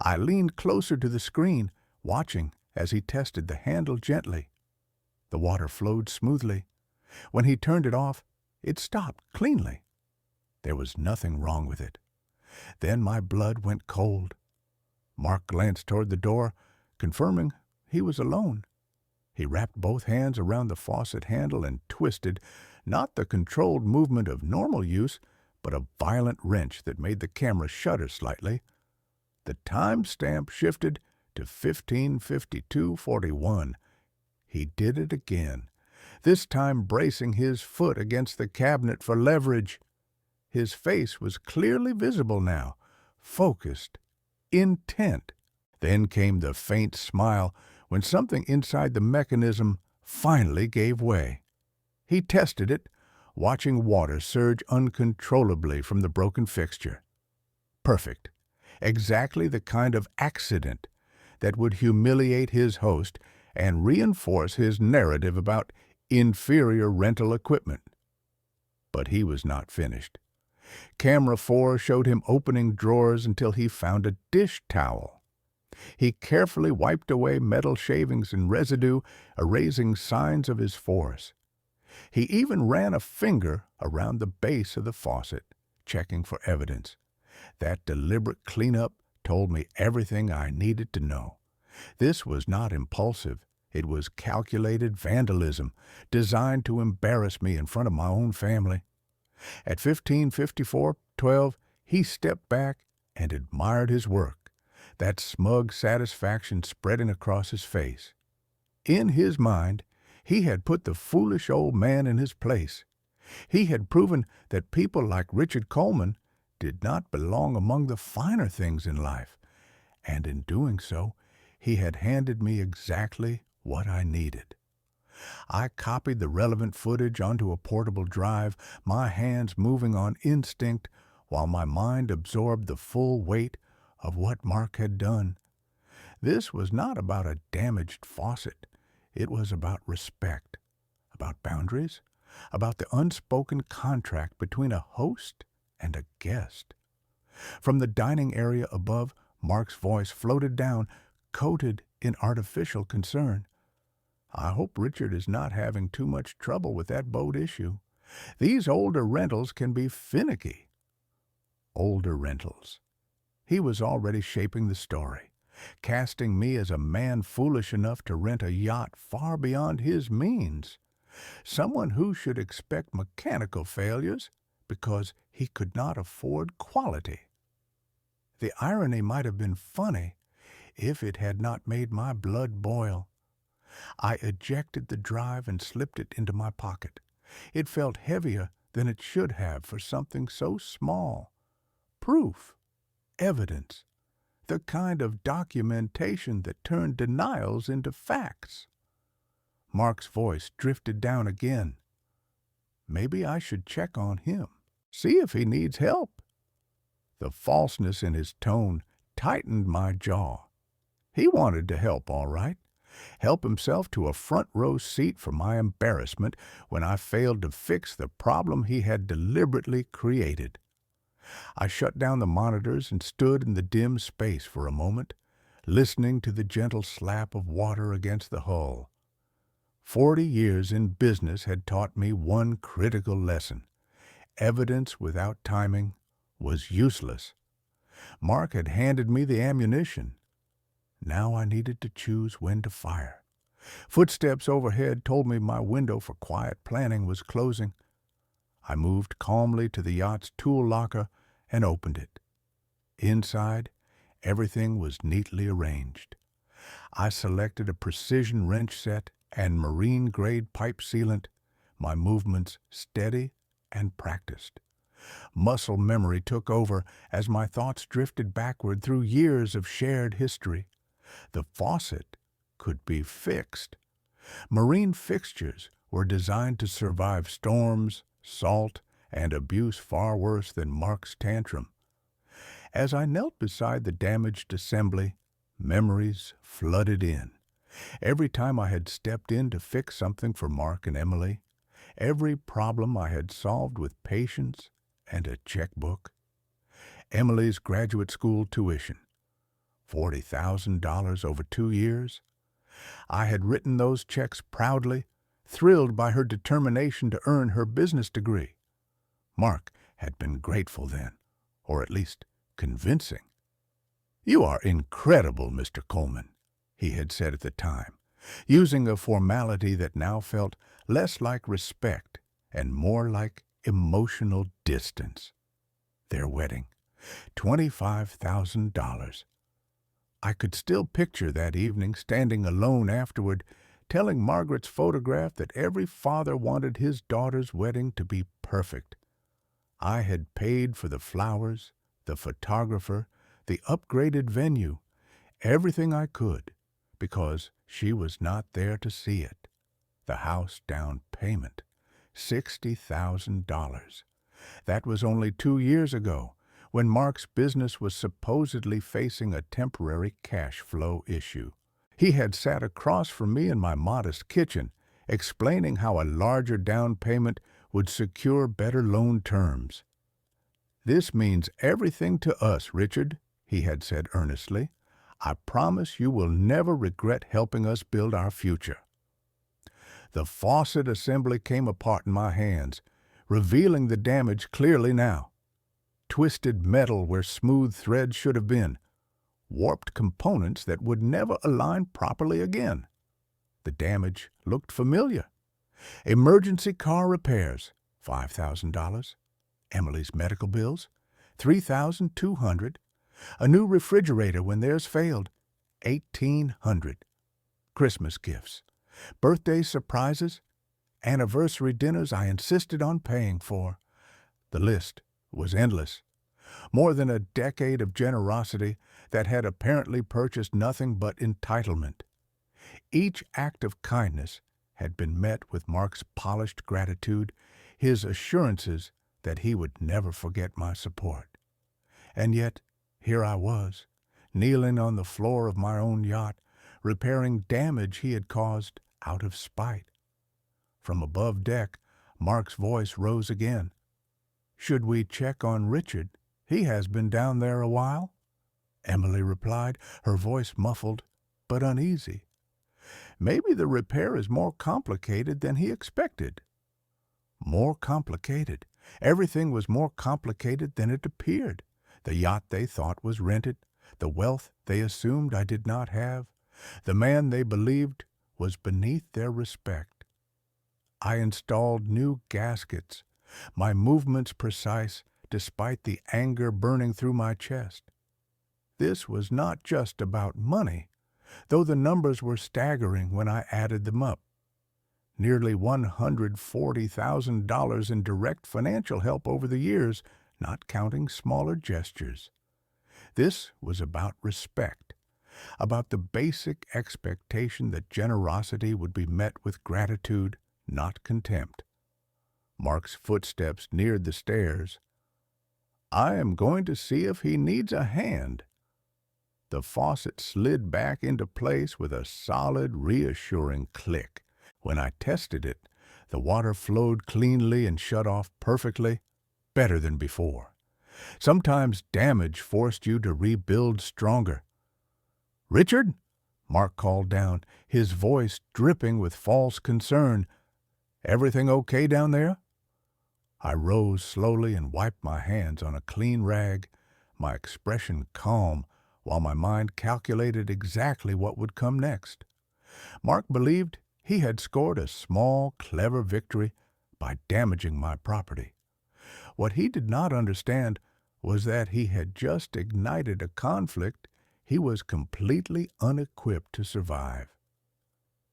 I leaned closer to the screen, watching as he tested the handle gently. The water flowed smoothly. When he turned it off, it stopped cleanly. There was nothing wrong with it. Then my blood went cold. Mark glanced toward the door, confirming he was alone. He wrapped both hands around the faucet handle and twisted, not the controlled movement of normal use, but a violent wrench that made the camera shudder slightly. The timestamp shifted to 15:52:41. He did it again, this time bracing his foot against the cabinet for leverage. His face was clearly visible now, focused, intent. Then came the faint smile when something inside the mechanism finally gave way. He tested it, watching water surge uncontrollably from the broken fixture. Perfect. Exactly the kind of accident that would humiliate his host and reinforce his narrative about inferior rental equipment. But he was not finished. Camera 4 showed him opening drawers until he found a dish towel. He carefully wiped away metal shavings and residue, erasing signs of his force. He even ran a finger around the base of the faucet, checking for evidence. That deliberate cleanup told me everything I needed to know. This was not impulsive. It was calculated vandalism, designed to embarrass me in front of my own family. At 15:54:12, he stepped back and admired his work, that smug satisfaction spreading across his face. In his mind, he had put the foolish old man in his place. He had proven that people like Richard Coleman did not belong among the finer things in life, and in doing so, he had handed me exactly what I needed. I copied the relevant footage onto a portable drive, my hands moving on instinct while my mind absorbed the full weight of what Mark had done. This was not about a damaged faucet. It was about respect, about boundaries, about the unspoken contract between a host and a guest. From the dining area above, Mark's voice floated down, coated in artificial concern. I hope Richard is not having too much trouble with that boat issue. These older rentals can be finicky. Older rentals. He was already shaping the story, casting me as a man foolish enough to rent a yacht far beyond his means. Someone who should expect mechanical failures because he could not afford quality. The irony might have been funny if it had not made my blood boil. I ejected the drive and slipped it into my pocket. It felt heavier than it should have for something so small. Proof, evidence, the kind of documentation that turned denials into facts. Mark's voice drifted down again. Maybe I should check on him, see if he needs help. The falseness in his tone tightened my jaw. He wanted to help, all right. Help himself to a front-row seat for my embarrassment when I failed to fix the problem he had deliberately created. I shut down the monitors and stood in the dim space for a moment, listening to the gentle slap of water against the hull. 40 years in business had taught me one critical lesson. Evidence without timing was useless. Mark had handed me the ammunition. Now I needed to choose when to fire. Footsteps overhead told me my window for quiet planning was closing. I moved calmly to the yacht's tool locker and opened it. Inside, everything was neatly arranged. I selected a precision wrench set and marine-grade pipe sealant, my movements steady and practiced. Muscle memory took over as my thoughts drifted backward through years of shared history. The faucet could be fixed. Marine fixtures were designed to survive storms, salt, and abuse far worse than Mark's tantrum. As I knelt beside the damaged assembly, memories flooded in. Every time I had stepped in to fix something for Mark and Emily, every problem I had solved with patience and a checkbook. Emily's graduate school tuition, $40,000 over 2 years. I had written those checks proudly, thrilled by her determination to earn her business degree. Mark had been grateful then, or at least convincing. "You are incredible, Mr. Coleman," he had said at the time, using a formality that now felt less like respect and more like emotional distance. Their wedding, $25,000. I could still picture that evening standing alone afterward, telling Margaret's photograph that every father wanted his daughter's wedding to be perfect. I had paid for the flowers, the photographer, the upgraded venue, everything I could, because she was not there to see it. The house down payment, $60,000. That was only 2 years ago, when Mark's business was supposedly facing a temporary cash flow issue. He had sat across from me in my modest kitchen, explaining how a larger down payment would secure better loan terms. "This means everything to us, Richard," he had said earnestly. "I promise you will never regret helping us build our future." The faucet assembly came apart in my hands, revealing the damage clearly now. Twisted metal where smooth threads should have been, warped components that would never align properly again. The damage looked familiar. Emergency car repairs, $5,000. Emily's medical bills, $3,200. A new refrigerator when theirs failed, $1,800. Christmas gifts, birthday surprises, anniversary dinners I insisted on paying for. The list was endless. More than a decade of generosity that had apparently purchased nothing but entitlement. Each act of kindness had been met with Mark's polished gratitude, his assurances that he would never forget my support. And yet, here I was, kneeling on the floor of my own yacht, repairing damage he had caused out of spite. From above deck, Mark's voice rose again. "Should we check on Richard? He has been down there a while?" Emily replied, her voice muffled but uneasy. "Maybe the repair is more complicated than he expected." More complicated. Everything was more complicated than it appeared. The yacht they thought was rented, the wealth they assumed I did not have, the man they believed was beneath their respect. I installed new gaskets, my movements precise despite the anger burning through my chest. This was not just about money, though the numbers were staggering when I added them up. Nearly $140,000 in direct financial help over the years, not counting smaller gestures. This was about respect, about the basic expectation that generosity would be met with gratitude, not contempt. Mark's footsteps neared the stairs. "I am going to see if he needs a hand." The faucet slid back into place with a solid, reassuring click. When I tested it, the water flowed cleanly and shut off perfectly, better than before. Sometimes damage forced you to rebuild stronger. "Richard?" Mark called down, his voice dripping with false concern. "Everything okay down there?" I rose slowly and wiped my hands on a clean rag, my expression calm, while my mind calculated exactly what would come next. Mark believed he had scored a small, clever victory by damaging my property. What he did not understand was that he had just ignited a conflict he was completely unequipped to survive.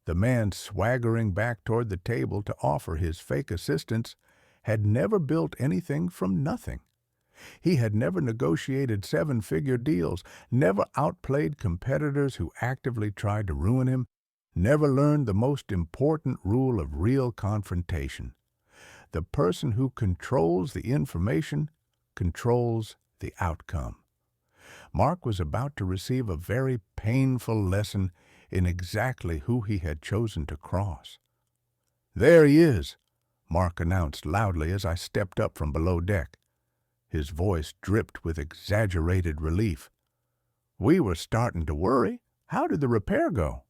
The man swaggering back toward the table to offer his fake assistance had never built anything from nothing. He had never negotiated seven-figure deals, never outplayed competitors who actively tried to ruin him, never learned the most important rule of real confrontation. The person who controls the information controls the outcome. Mark was about to receive a very painful lesson in exactly who he had chosen to cross. "There he is," Mark announced loudly as I stepped up from below deck. His voice dripped with exaggerated relief. "We were starting to worry. How did the repair go?"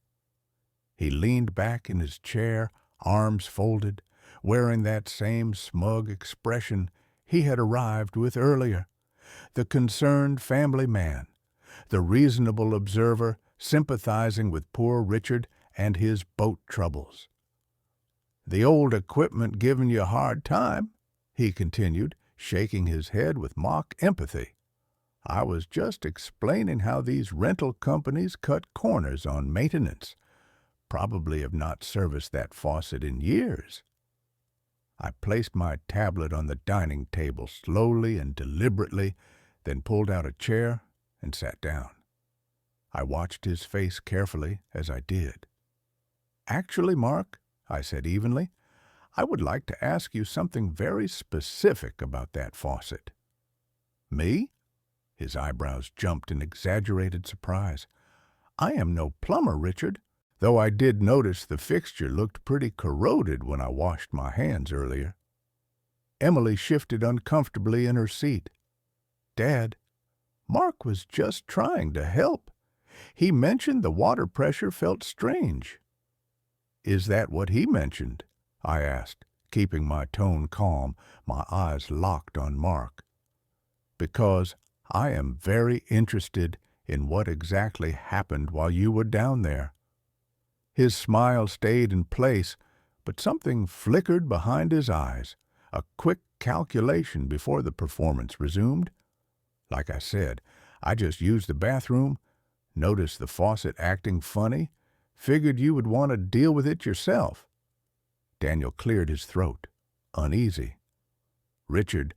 He leaned back in his chair, arms folded, wearing that same smug expression he had arrived with earlier. The concerned family man, the reasonable observer sympathizing with poor Richard and his boat troubles. "The old equipment giving you a hard time," he continued, shaking his head with mock empathy. "I was just explaining how these rental companies cut corners on maintenance. Probably have not serviced that faucet in years." I placed my tablet on the dining table slowly and deliberately, then pulled out a chair and sat down. I watched his face carefully as I did. "Actually, Mark," I said evenly, "I would like to ask you something very specific about that faucet." "Me?" His eyebrows jumped in exaggerated surprise. "I am no plumber, Richard, though I did notice the fixture looked pretty corroded when I washed my hands earlier." Emily shifted uncomfortably in her seat. "Dad, Mark was just trying to help. He mentioned the water pressure felt strange." "Is that what he mentioned?" I asked, keeping my tone calm, my eyes locked on Mark. "Because I am very interested in what exactly happened while you were down there." His smile stayed in place, but something flickered behind his eyes, a quick calculation before the performance resumed. Like I said, I just used the bathroom, noticed the faucet acting funny, figured you would want to deal with it yourself. Daniel cleared his throat, uneasy. "Richard,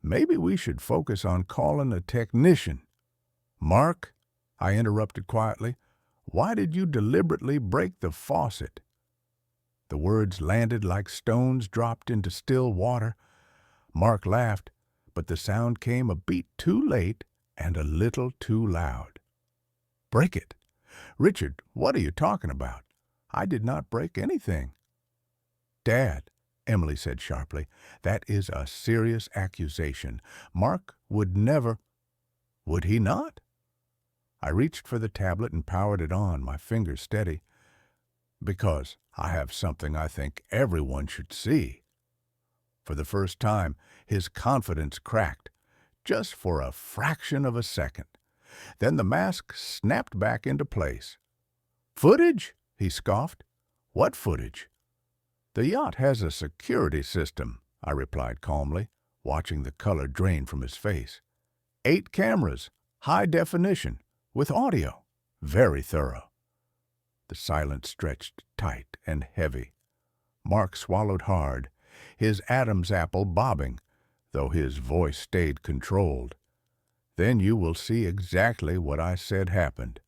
maybe we should focus on calling a technician." "Mark," I interrupted quietly. "Why did you deliberately break the faucet?" The words landed like stones dropped into still water. Mark laughed, but the sound came a beat too late and a little too loud. "Break it? Richard, what are you talking about? I did not break anything." "Dad," Emily said sharply, "that is a serious accusation. Mark would never—" "Would he not?" I reached for the tablet and powered it on, my fingers steady. "Because I have something I think everyone should see." For the first time, his confidence cracked, just for a fraction of a second. Then the mask snapped back into place. "Footage?" he scoffed. "What footage?" "The yacht has a security system," I replied calmly, watching the color drain from his face. 8 cameras, high definition, with audio. Very thorough." The silence stretched tight and heavy. Mark swallowed hard, his Adam's apple bobbing, though his voice stayed controlled. "Then you will see exactly what I said happened.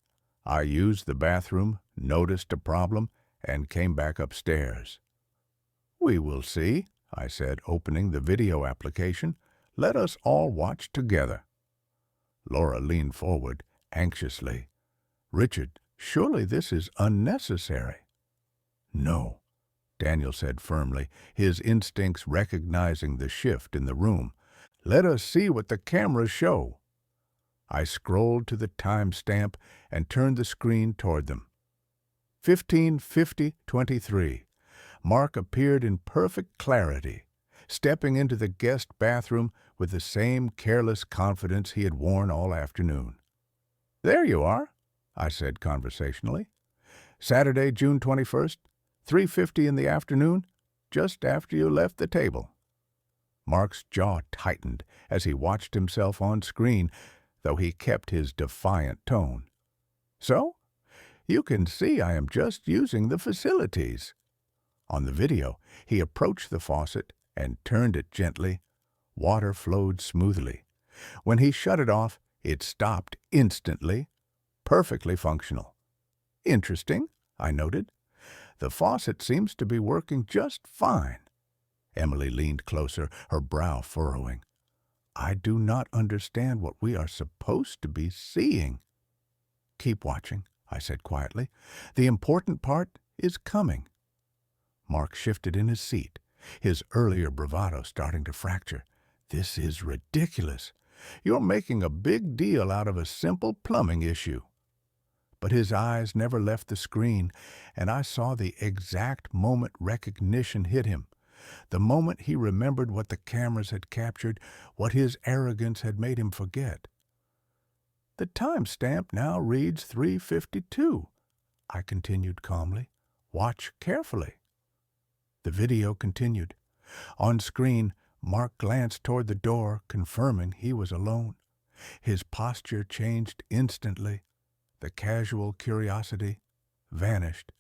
I used the bathroom, noticed a problem, and came back upstairs." "We will see," I said, opening the video application. "Let us all watch together." Laura leaned forward, anxiously. "Richard, surely this is unnecessary." "No," Daniel said firmly, his instincts recognizing the shift in the room. "Let us see what the cameras show." I scrolled to the timestamp and turned the screen toward them. 15:50:23. Mark appeared in perfect clarity, stepping into the guest bathroom with the same careless confidence he had worn all afternoon. "There you are," I said conversationally. "Saturday, June 21st, 3:50 in the afternoon, just after you left the table." Mark's jaw tightened as he watched himself on screen, though he kept his defiant tone. "So, you can see I am just using the facilities." On the video, he approached the faucet and turned it gently. Water flowed smoothly. When he shut it off, it stopped instantly, perfectly functional. "Interesting," I noted. "The faucet seems to be working just fine." Emily leaned closer, her brow furrowing. "I do not understand what we are supposed to be seeing." "Keep watching," I said quietly. "The important part is coming." Mark shifted in his seat, his earlier bravado starting to fracture. "This is ridiculous. You're making a big deal out of a simple plumbing issue." But his eyes never left the screen, and I saw the exact moment recognition hit him. The moment he remembered what the cameras had captured, what his arrogance had made him forget. "The timestamp now reads 3:52, I continued calmly. "Watch carefully." The video continued. On screen, Mark glanced toward the door, confirming he was alone. His posture changed instantly. The casual curiosity vanished.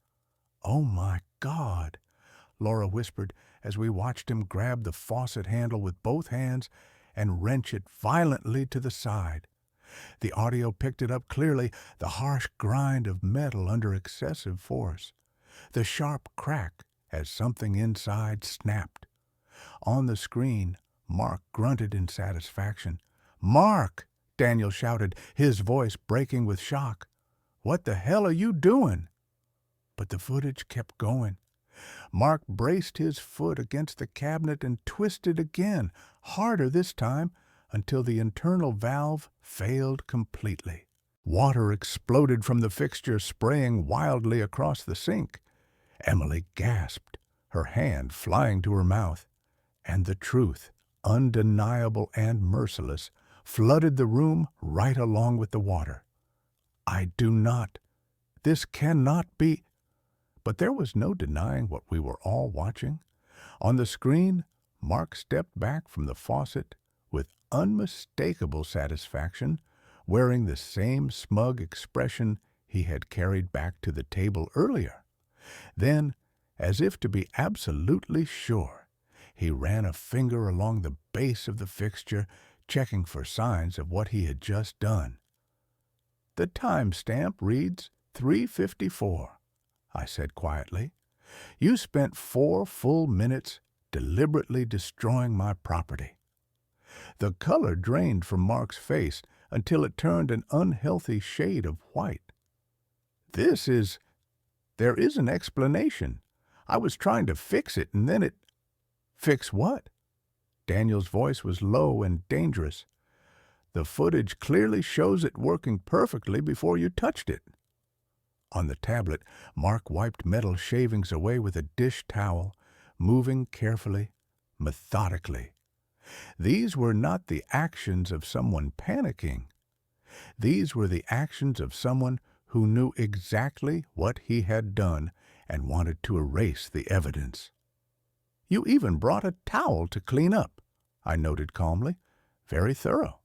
"Oh, my God," Laura whispered as we watched him grab the faucet handle with both hands and wrench it violently to the side. The audio picked it up clearly, the harsh grind of metal under excessive force, the sharp crack as something inside snapped. On the screen, Mark grunted in satisfaction. "Mark!" Daniel shouted, his voice breaking with shock. "What the hell are you doing?" But the footage kept going. Mark braced his foot against the cabinet and twisted again, harder this time, until the internal valve failed completely. Water exploded from the fixture, spraying wildly across the sink. Emily gasped, her hand flying to her mouth. And the truth, undeniable and merciless, flooded the room right along with the water. This cannot be. But there was no denying what we were all watching. On the screen, Mark stepped back from the faucet with unmistakable satisfaction, wearing the same smug expression he had carried back to the table earlier. Then, as if to be absolutely sure, he ran a finger along the base of the fixture, checking for signs of what he had just done. The timestamp reads 3:54, I said quietly. You spent 4 full minutes deliberately destroying my property. The color drained from Mark's face until it turned an unhealthy shade of white. There is an explanation. I was trying to fix it and then it... Fix what? Daniel's voice was low and dangerous. The footage clearly shows it working perfectly before you touched it. On the tablet, Mark wiped metal shavings away with a dish towel, moving carefully, methodically. These were not the actions of someone panicking. These were the actions of someone who knew exactly what he had done and wanted to erase the evidence. You even brought a towel to clean up, I noted calmly. Very thorough.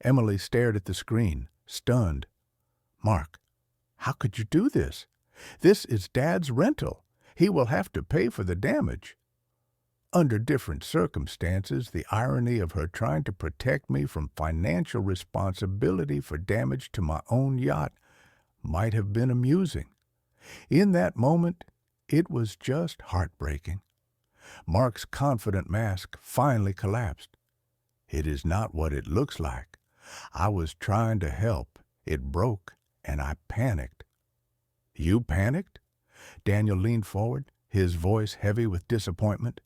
Emily stared at the screen, stunned. Mark, how could you do this? This is Dad's rental. He will have to pay for the damage. Under different circumstances, the irony of her trying to protect me from financial responsibility for damage to my own yacht might have been amusing. In that moment, it was just heartbreaking. Mark's confident mask finally collapsed. It is not what it looks like. I was trying to help. It broke, and I panicked. You panicked? Daniel leaned forward, his voice heavy with disappointment.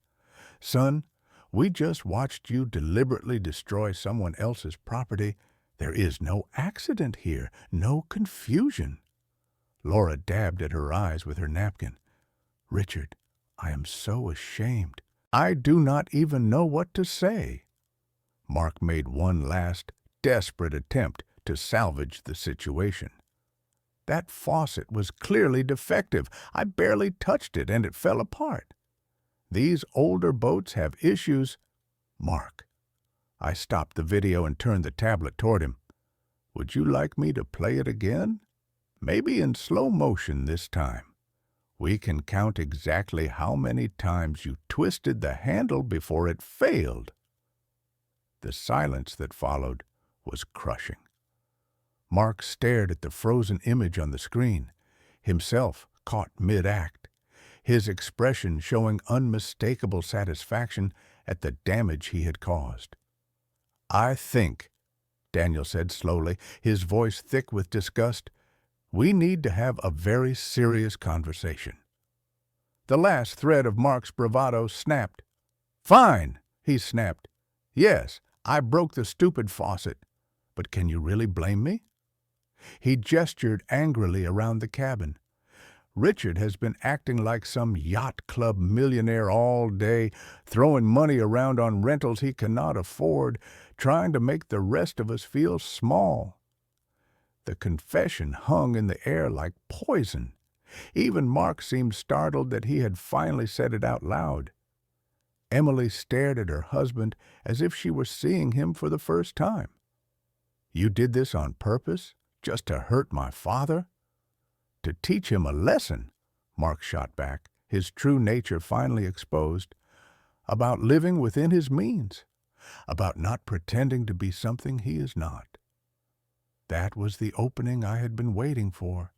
Son, we just watched you deliberately destroy someone else's property. There is no accident here, no confusion. Laura dabbed at her eyes with her napkin. Richard, I am so ashamed. I do not even know what to say. Mark made one last, desperate attempt to salvage the situation. That faucet was clearly defective. I barely touched it and it fell apart. These older boats have issues. Mark. I stopped the video and turned the tablet toward him. Would you like me to play it again? Maybe in slow motion this time. We can count exactly how many times you twisted the handle before it failed. The silence that followed was crushing. Mark stared at the frozen image on the screen, himself caught mid-act, his expression showing unmistakable satisfaction at the damage he had caused. I think, Daniel said slowly, his voice thick with disgust, we need to have a very serious conversation. The last thread of Mark's bravado snapped. Fine, he snapped. Yes, I broke the stupid faucet, but can you really blame me? He gestured angrily around the cabin. Richard has been acting like some yacht club millionaire all day, throwing money around on rentals he cannot afford, trying to make the rest of us feel small. The confession hung in the air like poison. Even Mark seemed startled that he had finally said it out loud. Emily stared at her husband as if she were seeing him for the first time. You did this on purpose, just to hurt my father? To teach him a lesson, Mark shot back, his true nature finally exposed, about living within his means, about not pretending to be something he is not. That was the opening I had been waiting for.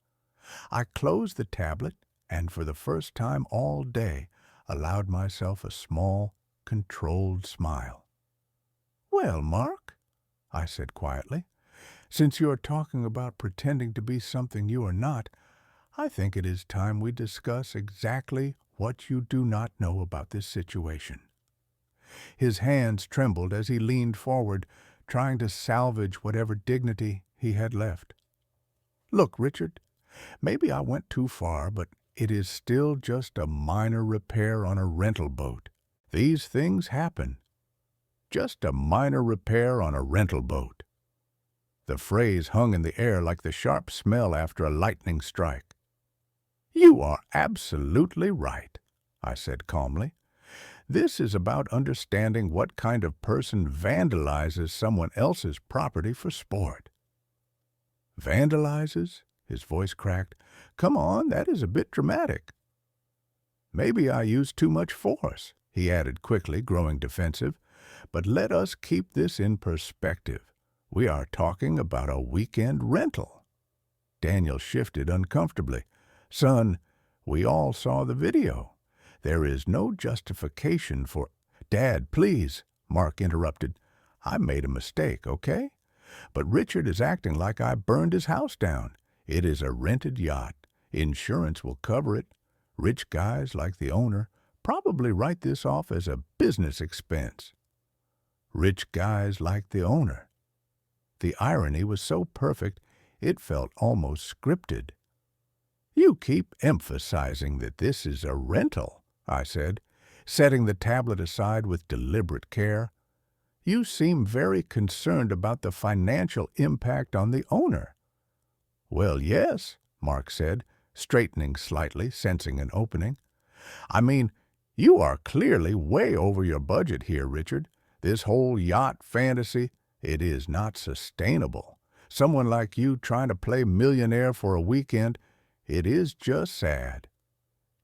I closed the tablet and for the first time all day allowed myself a small, controlled smile. Well, Mark, I said quietly, since you are talking about pretending to be something you are not, I think it is time we discuss exactly what you do not know about this situation. His hands trembled as he leaned forward, trying to salvage whatever dignity he had left. Look, Richard, maybe I went too far, but it is still just a minor repair on a rental boat. These things happen. Just a minor repair on a rental boat. The phrase hung in the air like the sharp smell after a lightning strike. You are absolutely right, I said calmly. This is about understanding what kind of person vandalizes someone else's property for sport. Vandalizes? His voice cracked. Come on, that is a bit dramatic. Maybe I used too much force, he added quickly, growing defensive. But let us keep this in perspective. We are talking about a weekend rental. Daniel shifted uncomfortably. Son, we all saw the video. There is no justification for— Dad, please, Mark interrupted. I made a mistake, okay? But Richard is acting like I burned his house down. It is a rented yacht. Insurance will cover it. Rich guys like the owner probably write this off as a business expense. Rich guys like the owner. The irony was so perfect, it felt almost scripted. You keep emphasizing that this is a rental, I said, setting the tablet aside with deliberate care. You seem very concerned about the financial impact on the owner. Well, yes, Mark said, straightening slightly, sensing an opening. I mean, you are clearly way over your budget here, Richard. This whole yacht fantasy, it is not sustainable. Someone like you trying to play millionaire for a weekend, it is just sad.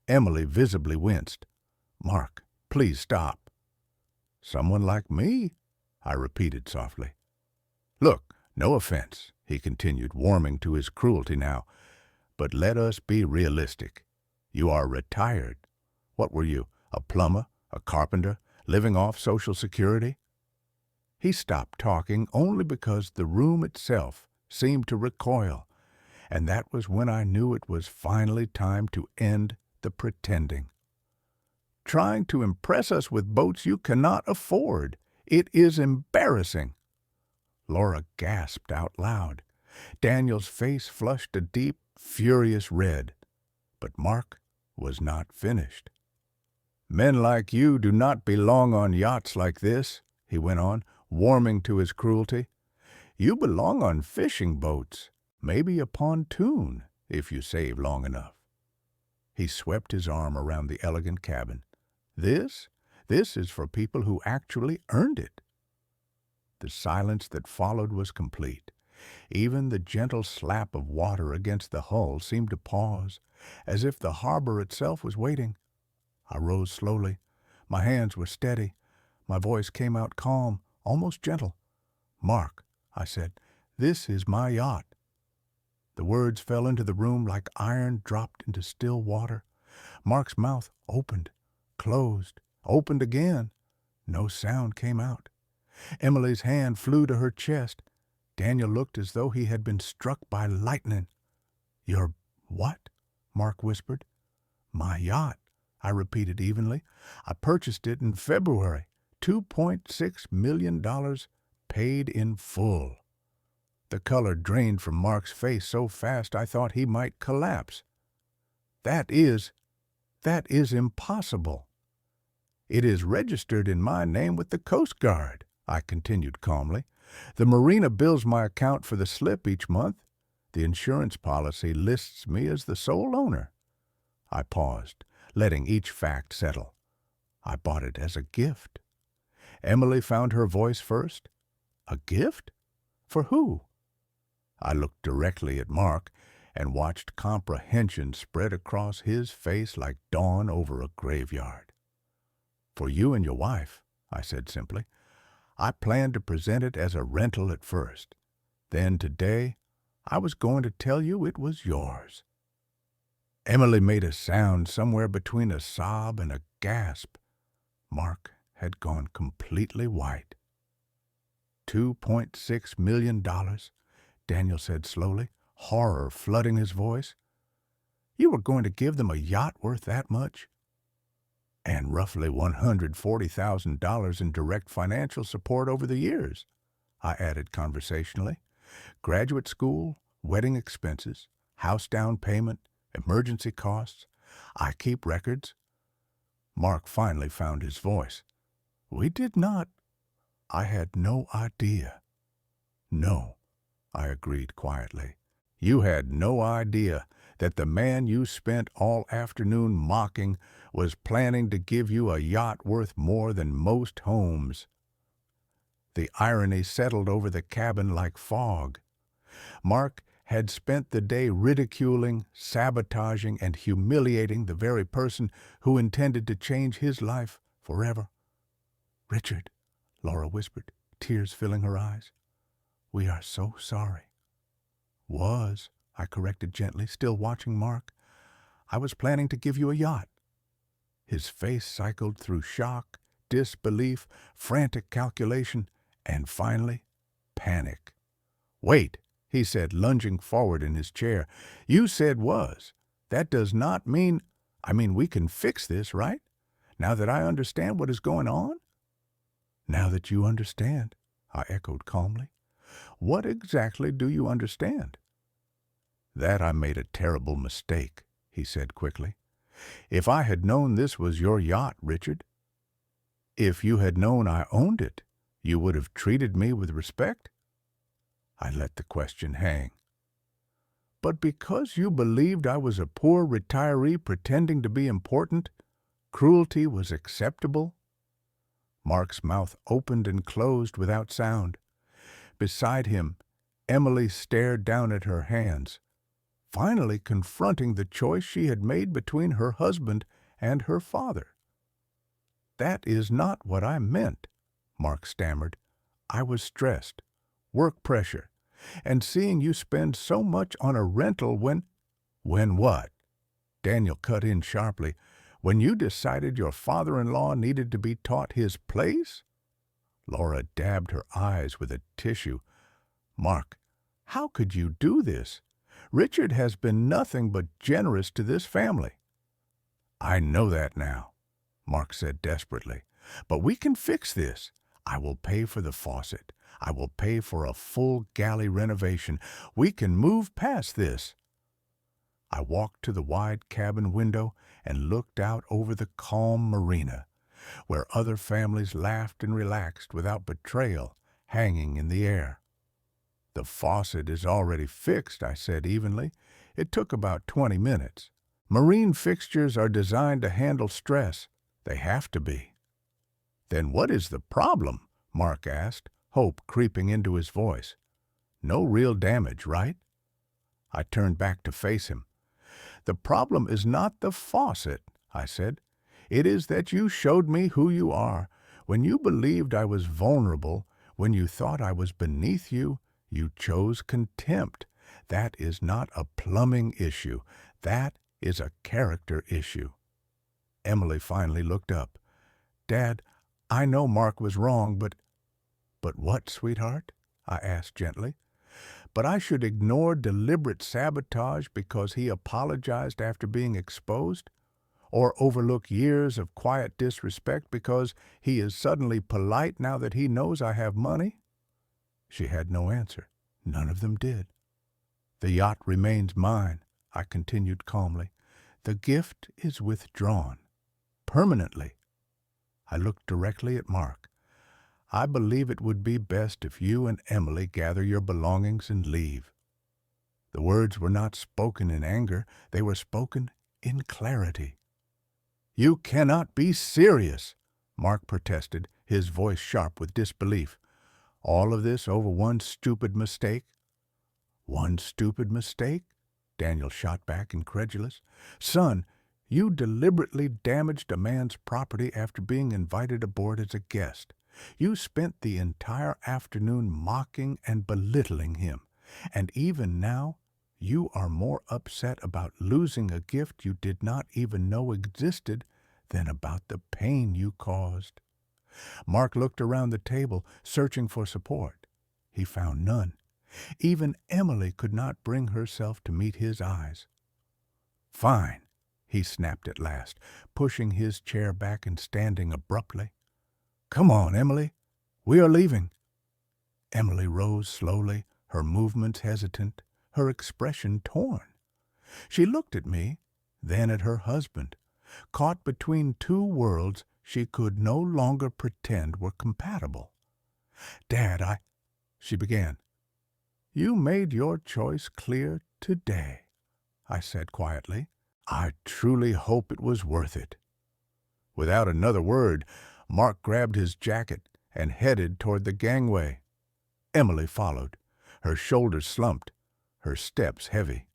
Emily visibly winced. Mark, please stop. Someone like me? I repeated softly. Look, no offense, he continued, warming to his cruelty now, but let us be realistic. You are retired. What were you, a plumber, a carpenter, living off Social Security? He stopped talking only because the room itself seemed to recoil, and that was when I knew it was finally time to end the pretending. Trying to impress us with boats you cannot afford. It is embarrassing. Laura gasped out loud. Daniel's face flushed a deep, furious red. But Mark was not finished. Men like you do not belong on yachts like this, he went on, warming to his cruelty. You belong on fishing boats, maybe a pontoon, if you save long enough. He swept his arm around the elegant cabin. This is for people who actually earned it. The silence that followed was complete. Even the gentle slap of water against the hull seemed to pause, as if the harbor itself was waiting. I rose slowly. My hands were steady. My voice came out calm, almost gentle. Mark, I said, this is my yacht. The words fell into the room like iron dropped into still water. Mark's mouth opened, closed, opened again. No sound came out. Emily's hand flew to her chest. Daniel looked as though he had been struck by lightning. Your what? Mark whispered. My yacht, I repeated evenly. I purchased it in February. $2.6 million paid in full. The color drained from Mark's face so fast I thought he might collapse. That is impossible. It is registered in my name with the Coast Guard, I continued calmly. The marina bills my account for the slip each month. The insurance policy lists me as the sole owner. I paused, letting each fact settle. I bought it as a gift. Emily found her voice first. A gift? For who? I looked directly at Mark and watched comprehension spread across his face like dawn over a graveyard. For you and your wife, I said simply. I planned to present it as a rental at first. Then today, I was going to tell you it was yours. Emily made a sound somewhere between a sob and a gasp. Mark had gone completely white. $2.6 million, Daniel said slowly, horror flooding his voice. You were going to give them a yacht worth that much? And roughly $140,000 in direct financial support over the years, I added conversationally. Graduate school, wedding expenses, house down payment, emergency costs. I keep records. Mark finally found his voice. We did not. I had no idea. No, I agreed quietly. You had no idea that the man you spent all afternoon mocking was planning to give you a yacht worth more than most homes. The irony settled over the cabin like fog. Mark had spent the day ridiculing, sabotaging, and humiliating the very person who intended to change his life forever. Richard, Laura whispered, tears filling her eyes. We are so sorry. Was, I corrected gently, still watching Mark. I was planning to give you a yacht. His face cycled through shock, disbelief, frantic calculation, and finally, panic. Wait, he said, lunging forward in his chair. You said was. That does not mean, we can fix this, right? Now that I understand what is going on? Now that you understand, I echoed calmly. What exactly do you understand? That I made a terrible mistake, he said quickly. If I had known this was your yacht, Richard, if you had known I owned it, you would have treated me with respect? I let the question hang. But because you believed I was a poor retiree pretending to be important, cruelty was acceptable? Mark's mouth opened and closed without sound. Beside him, Emily stared down at her hands, finally confronting the choice she had made between her husband and her father. That is not what I meant, Mark stammered. I was stressed, work pressure, and seeing you spend so much on a rental when— When what? Daniel cut in sharply. When you decided your father-in-law needed to be taught his place? Laura dabbed her eyes with a tissue. Mark, how could you do this? Richard has been nothing but generous to this family. I know that now, Mark said desperately. But we can fix this. I will pay for the faucet. I will pay for a full galley renovation. We can move past this. I walked to the wide cabin window and looked out over the calm marina, where other families laughed and relaxed without betrayal hanging in the air. The faucet is already fixed, I said evenly. It took about 20 minutes. Marine fixtures are designed to handle stress. They have to be. Then what is the problem? Mark asked, hope creeping into his voice. No real damage, right? I turned back to face him. The problem is not the faucet, I said. It is that you showed me who you are. When you believed I was vulnerable, when you thought I was beneath you, you chose contempt. That is not a plumbing issue. That is a character issue. Emily finally looked up. Dad, I know Mark was wrong, but— But what, sweetheart? I asked gently. But I should ignore deliberate sabotage because he apologized after being exposed? Or overlook years of quiet disrespect because he is suddenly polite now that he knows I have money? She had no answer. None of them did. The yacht remains mine, I continued calmly. The gift is withdrawn. Permanently. I looked directly at Mark. I believe it would be best if you and Emily gather your belongings and leave. The words were not spoken in anger. They were spoken in clarity. You cannot be serious, Mark protested, his voice sharp with disbelief. All of this over one stupid mistake? One stupid mistake? Daniel shot back, incredulous. Son, you deliberately damaged a man's property after being invited aboard as a guest. You spent the entire afternoon mocking and belittling him, and even now you are more upset about losing a gift you did not even know existed than about the pain you caused. Mark looked around the table, searching for support. He found none. Even Emily could not bring herself to meet his eyes. Fine, he snapped at last, pushing his chair back and standing abruptly. Come on, Emily. We are leaving. Emily rose slowly, her movements hesitant, her expression torn. She looked at me, then at her husband. Caught between two worlds she could no longer pretend were compatible. Dad, she began. You made your choice clear today, I said quietly. I truly hope it was worth it. Without another word, Mark grabbed his jacket and headed toward the gangway. Emily followed, her shoulders slumped, her steps heavy.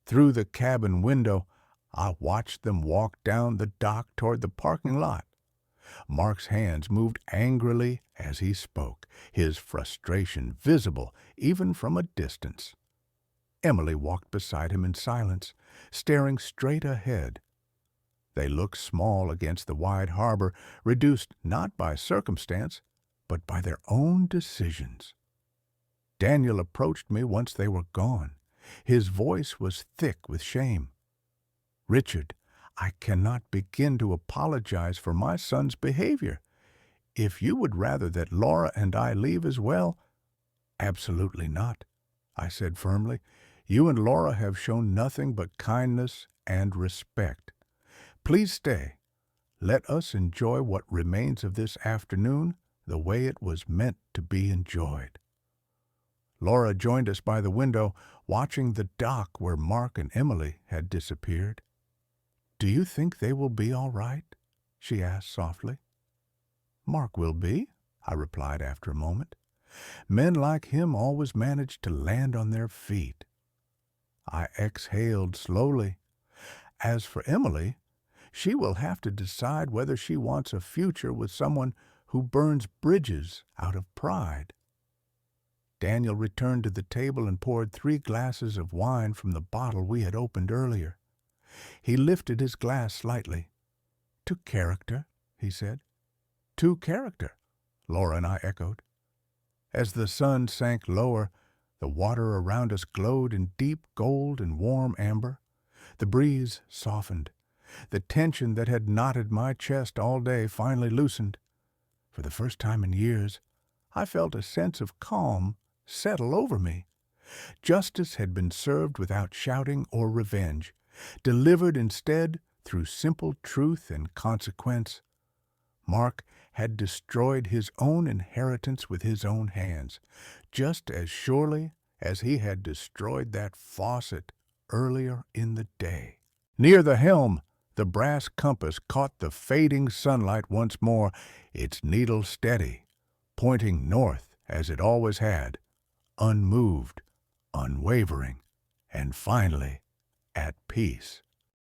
Through the cabin window, I watched them walk down the dock toward the parking lot. Mark's hands moved angrily as he spoke, his frustration visible even from a distance. Emily walked beside him in silence, staring straight ahead. They looked small against the wide harbor, reduced not by circumstance, but by their own decisions. Daniel approached me once they were gone. His voice was thick with shame. "Richard, I cannot begin to apologize for my son's behavior. If you would rather that Laura and I leave as well—" "Absolutely not," I said firmly. "You and Laura have shown nothing but kindness and respect. Please stay. Let us enjoy what remains of this afternoon the way it was meant to be enjoyed." Laura joined us by the window, watching the dock where Mark and Emily had disappeared. "Do you think they will be all right?" she asked softly. "Mark will be," I replied after a moment. "Men like him always manage to land on their feet." I exhaled slowly. As for Emily, she will have to decide whether she wants a future with someone who burns bridges out of pride. Daniel returned to the table and poured 3 glasses of wine from the bottle we had opened earlier. He lifted his glass slightly. "To character," he said. "To character," Laura and I echoed. As the sun sank lower, the water around us glowed in deep gold and warm amber. The breeze softened. The tension that had knotted my chest all day finally loosened. For the first time in years, I felt a sense of calm settle over me. Justice had been served without shouting or revenge, delivered instead through simple truth and consequence. Mark had destroyed his own inheritance with his own hands, just as surely as he had destroyed that faucet earlier in the day. Near the helm, the brass compass caught the fading sunlight once more, its needle steady, pointing north as it always had, unmoved, unwavering, and finally at peace.